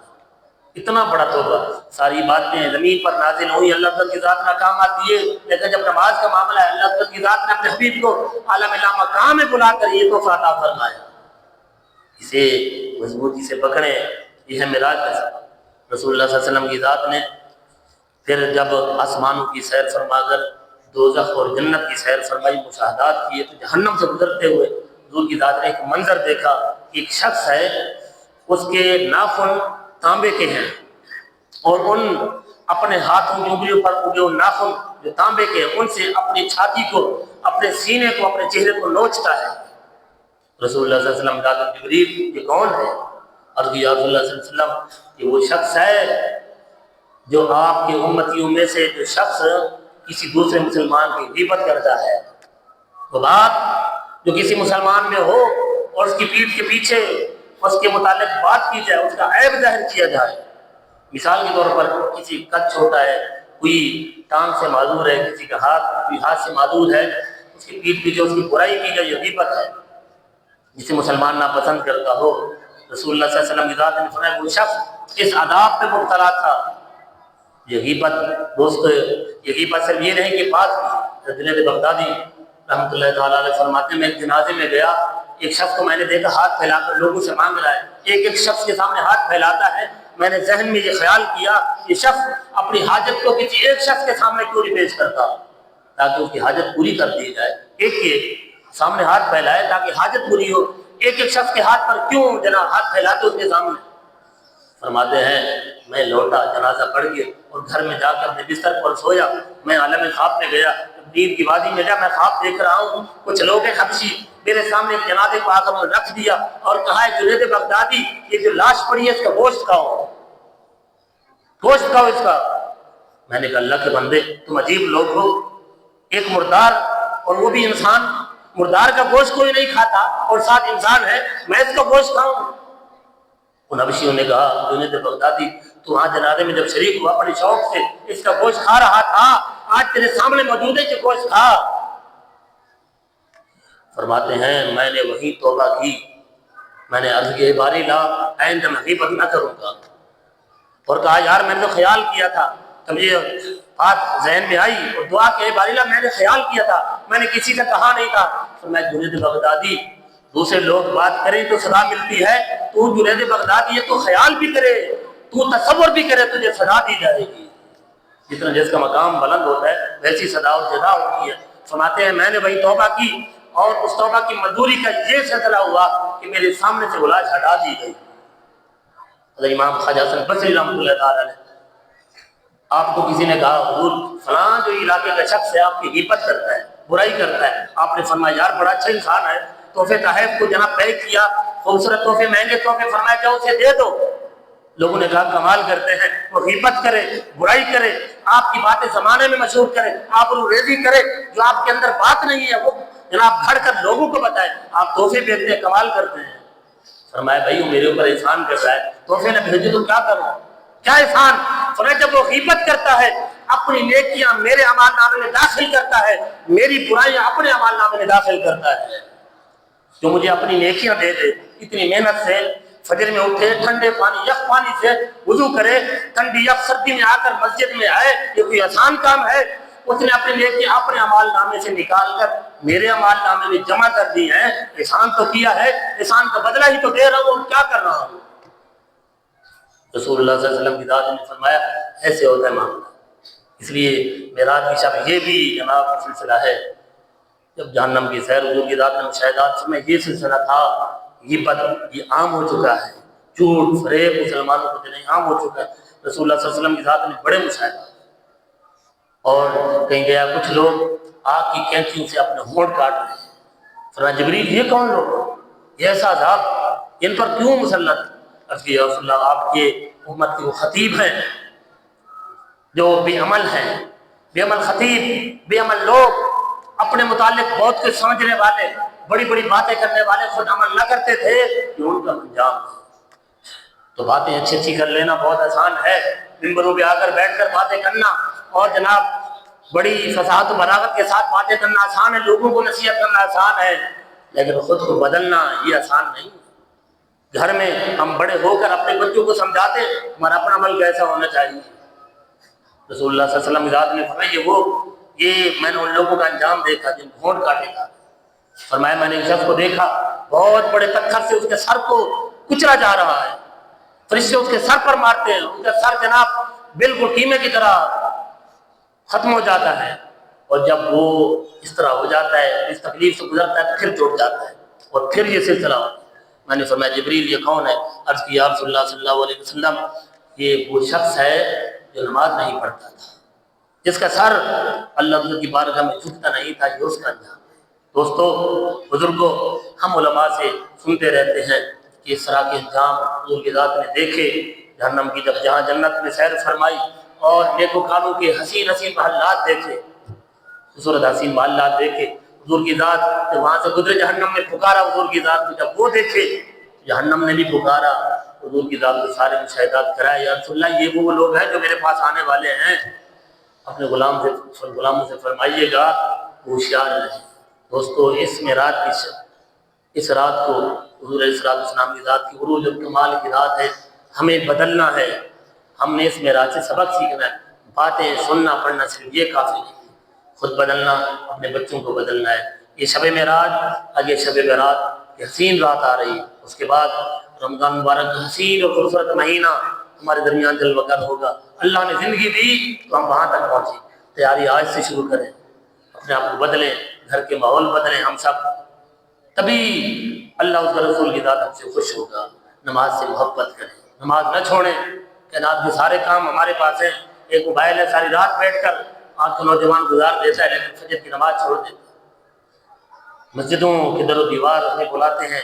اتنا بڑا تحفہ۔ ساری باتیں زمین پر نازل ہوئی، اللہ تعالیٰ کی ذات نے احکامات دیے، لیکن جب نماز کا معاملہ ہے، اللہ تعالیٰ کی ذات نے اپنے حبیب کو عالم لا مقام میں بلا کر یہ تحفہ عطا فرمایا۔ اسے مضبوطی سے پکڑیں، یہ ہے معراج کا سفر۔ رسول اللہ صلی اللہ علیہ وسلم کی ذات نے پھر جب آسمانوں کی سیر فرما کر دوزخ اور جنت کی سیر فرمائی، مشاہدات کیے، تو جہنم سے گزرتے ہوئے حضور کی ذات نے ایک منظر دیکھا، ایک شخص ہے، اس کے ناخن تانبے کے ہیں، اور ان اپنے ہاتھوں کی انگلیوں پر جو ناخن جو تانبے کے ہیں، ان سے اپنی چھاتی کو، اپنے سینے کو، اپنے چہرے کو نوچتا ہے۔ رسول اللہ صلی اللہ علیہ وسلم کہا جبریل یہ کون ہے؟ عرض کی یا رسول اللہ صلی اللہ علیہ وسلم یہ وہ شخص ہے جو آپ کے امتیوں میں سے جو شخص کسی دوسرے مسلمان کی غیبت کرتا ہے، وہ بات جو کسی مسلمان میں ہو اور اس کی پیٹھ کے پیچھے اس کے متعلق بات کی جائے، اس کا عیب ظاہر کیا جائے، مثال کے طور پر کسی کا چھوٹا ہے، کوئی ٹانگ سے معذور ہے، کسی کا کوئی ہاتھ سے معذور ہے، اس کی پیٹھ پیچھے اس کی برائی کی جائے، یہ غیبت ہے جسے مسلمان ناپسند کرتا ہو۔ رسول اللہ صلی اللہ علیہ وسلم کی ذات نے فرمایا وہ شخص اس عذاب پہ مبتلا تھا۔ یہ غیبت دوستو، یہ غیبت صرف یہ نہیں کہ بات جنید بغدادی رحمۃ اللہ تعالیٰ علیہ فرماتے ہیں، میں ایک جنازے میں گیا، ایک شخص کو میں نے دیکھا ہاتھ پھیلا کر لوگوں سے مانگ رہا ہے، ایک شخص کے سامنے ہاتھ پھیلاتا ہے۔ میں نے ذہن میں یہ خیال کیا یہ شخص اپنی حاجت کو کسی ایک شخص کے سامنے کیوں نہیں پیش کرتا تاکہ اس کی حاجت پوری کر دی جائے، ایک سامنے ہاتھ پھیلائے تاکہ حاجت پوری ہو، ایک شخص کے ہاتھ پر کیوں جناب ہاتھ پھیلاتے اس کے سامنے؟ فرماتے ہیں میں لوٹا، جنازہ پڑھ گیا اور گھر میں جا کر اپنے بستر پر سویا، میں عالم خواب میں گیا، نیند کی وادی میں جا میں خواب دیکھ رہا ہوں، کچھ لوگ حبشی میرے سامنے ایک جنازے کو آ کر رکھ دیا اور کہا ہے جنید بغدادی یہ جو لاش پڑی ہے اس کا گوشت کھاؤ، گوشت کھاؤ اس کا۔ میں نے کہا اللہ کے بندے تم عجیب لوگ ہو، ایک مردار اور وہ بھی انسان، مردار کا گوشت کوئی نہیں کھاتا اور ساتھ انسان ہے، میں اس کا گوشت کھاؤں؟ ان حبشیوں نے کہا جنید بغدادی تو وہاں جنازے میں جب شریک ہوا بڑی شوق سے اس کا گوشت کھا رہا تھا، آج تیرے سامنے موجود ہے کہ گوشت کھا۔ فرماتے ہیں میں نے وہی توبہ کی، میں نے عرض کی باری لا آئندہ میں غیبت نہ کروں گا، اور کہا یار میں نے تو خیال کیا تھا، تب یہ بات ذہن میں آئی اور دعا کہ باری لا میں نے خیال کیا تھا، میں نے کسی سے کہا نہیں تھا۔ میں جنید بغدادی دوسرے لوگ بات کریں تو سزا ملتی ہے، تو جنید بغدادی یہ تو خیال بھی کرے، تو تصور بھی کرے، تجھے سزا دی جائے گی، جتنا جس کا مقام بلند ہوتا ہے ویسی سزا اور جزا ہوتی ہے۔ فرماتے ہیں میں نے وہی توبہ کی اور اس توبہ کی مزدوری کا یہ سلسلہ ہوا کہ میرے سامنے سے غلاظ ہٹا دی گئی۔ حضرت امام خواجہ حسن بصری رحمۃ اللہ تعالیٰ نے آپ کو کسی نے کہا حضور فلاں جو علاقے کا شخص ہے آپ کی غیبت کرتا ہے، برائی کرتا ہے، آپ نے فرمایا یار بڑا اچھا انسان ہے، تحفے تحائف کو جناب پیک کیا، خوبصورت تحفے مہنگے تحفے، فرمایا کیا اسے دے دو؟ لوگوں نے کہا کمال کرتے ہیں، وہ غیبت کرے، برائی کرے، آپ کی باتیں زمانے میں مشہور کرے، آپ ریزی کرے، جو آپ کے اندر بات نہیں ہے وہ جناب گھڑ کر لوگوں کو بتائے، آپ تحفے بھیجتے ہیں، کمال کرتے ہیں۔ فرمایا بھائی وہ میرے اوپر احسان کر رہا ہے، تحفے نہ بھیجے تو کیا کروں، کیا احسان؟ فرمایا جب وہ غیبت کرتا ہے اپنی نیکیاں میرے اعمال نامے میں داخل کرتا ہے، میری برائیاں اپنے اعمال نامے میں داخل کرتا ہے، جو مجھے اپنی نیکیاں دے دے، اتنی محنت سے فجر میں اٹھے، ٹھنڈے پانی یخ پانی سے وضو کرے، ٹھنڈی یخ سردی میں آ کر مسجد میں آئے، یہ کوئی آسان کام ہے؟ اس نے اپنے نیکیاں اپنے اعمال نامے سے نکال کر میرے اعمال نامے میں جمع کر دی ہیں، احسان تو کیا ہے، احسان کا بدلہ ہی تو دے رہا ہوں، کیا کر رہا ہوں؟ رسول اللہ صلی اللہ علیہ وسلم کی ذات نے فرمایا ایسے ہوتا ہے معاملہ۔ اس لیے معراج کی شب یہ بھی جناب سلسلہ ہے، جب جہنم کی سیر حضور کی ذات نے مشاہدات میں یہ سلسلہ تھا، غیبت یہ عام ہو چکا ہے، جھوٹ فریب مسلمانوں کو نہیں عام ہو چکا ہے۔ رسول اللہ صلی اللہ علیہ وسلم کی ذات نے بڑے مشاہدات، اور کہیں گیا کچھ لوگ آگ کی کینچیوں سے اپنے ہونٹ کاٹ رہے ہیں۔ فرمایا جبریل یہ کون لوگ، یہ ایسا عذاب ان پر کیوں مسلط؟ یا رسول اللہ آپ کے امت کے وہ خطیب ہیں جو بے عمل ہیں، بے عمل خطیب، بے عمل لوگ، اپنے متعلق بہت کچھ سمجھنے والے، بڑی بڑی باتیں کرنے والے، خود عمل نہ کرتے تھے، یہ ان کا انجام ہے۔ تو باتیں اچھی اچھی کر لینا بہت آسان ہے، منبروں پہ آ کر بیٹھ کر باتیں کرنا اور جناب بڑی فصاحت و بلاغت کے ساتھ باتیں کرنا آسان ہے، لوگوں کو نصیحت کرنا آسان ہے، لیکن خود کو بدلنا یہ آسان نہیں ہے۔ گھر میں ہم بڑے ہو کر اپنے بچوں کو سمجھاتے ہمارا اپنا عمل کیسا ہونا چاہیے۔ رسول اللہ صلی اللہ علیہ وسلم کی ذات نے فرمایا یہ میں نے ان لوگوں کا انجام دیکھا جن ہونٹ کاٹے تھا۔ فرمایا میں نے ایک شخص کو دیکھا بہت بڑے پتھر سے اس کے سر کو کچلا جا رہا ہے، فرشتے اس کے سر پر مارتے ہیں، اس کا سر جناب بالکل قیمے کی طرح ختم ہو جاتا ہے، اور جب وہ اس طرح ہو جاتا ہے، اس تکلیف سے گزرتا ہے، پھر ٹوٹ جاتا ہے اور پھر یہ سلسلہ ہوتا ہے۔ میں نے فرمایا جبریل یہ کون ہے؟ عرض کی یا رسول اللہ صلی اللہ علیہ وسلم یہ وہ شخص ہے جو نماز نہیں پڑھتا تھا، جس کا سر اللہ کی بارگاہ میں جھکتا نہیں تھا، یہ اس کا انجام ہے۔ دوستو بزرگوں، ہم علماء سے سنتے رہتے ہیں کہ اس طرح کے انجام حضور کی ذات نے دیکھے، جہنم کی جب جہاں جنت میں سیر فرمائی اور نیکوکاروں کے حسین حسین محلات دیکھے، خوبصورت حسین محلات دیکھے، حضور کی ذات جب وہاں سے گزرے جہنم میں پکارا حضور کی ذات کو، جب وہ دیکھے جہنم نے بھی پکارا حضور کی ذات کو، سارے مشاہدات کرائے، یا رسول اللہ یہ وہ لوگ ہیں جو میرے پاس آنے والے ہیں، اپنے غلاموں سے فرمائیے گا ہوشیار رہیں۔ دوستو اس معراج کی اس رات کو حضور علیہ السلام کی ذات کی عروج اور کمال کی رات ہے، ہمیں بدلنا ہے، ہم نے اس معراج سے سبق سیکھنا ہے، باتیں سننا پڑھنا صرف یہ کافی نہیں، خود بدلنا، اپنے بچوں کو بدلنا ہے۔ یہ شب معراج، آگے شب برات کی حسین رات آ رہی ہے، اس کے بعد رمضان مبارک کا حسین اور خوبصورت مہینہ ہمارے درمیان جلوہ گر ہوگا۔ اللہ نے زندگی دی تو ہم وہاں تک پہنچے، تیاری آج سے شروع کریں، اپنے آپ کو بدلیں، گھر کے ماحول بدلیں ہم سب، تبھی اللہ اس کے رسول کی ذات ہم سے خوش ہوگا۔ نماز سے محبت کریں، نماز نہ چھوڑیں، کائنات کے سارے کام ہمارے پاس ہیں، ایک موبائل ہے ساری رات بیٹھ کر آج کا نوجوان گزار دیتا ہے، لیکن فجر کی نماز چھوڑ دیتا ہے۔ مسجدوں کے در و دیوار ہمیں بلاتے ہیں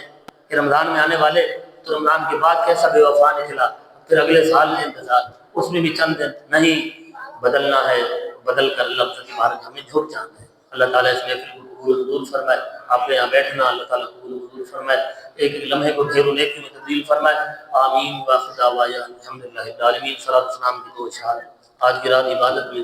کہ رمضان میں آنے والے، تو رمضان کے بعد کیسا بے وفا نکلا، پھر اگلے سال میں انتظار، اس میں بھی چند دن نہیں، بدلنا ہے، بدل کر لفظ کی مہارت ہمیں جھک جانا ہے۔ اللہ تعالیٰ اس میں قبول حضور فرمائے، آپ نے یہاں بیٹھنا اللہ تعالیٰ قبول حضور فرمائے، ایک ایک لمحے کو خیر و نیکی میں تبدیل فرمائے، آمین۔ واخر دعوانا الحمدللہ رب العالمین۔ صلاۃ و سلام کی دو اشارت، آج کی رات عبادت میں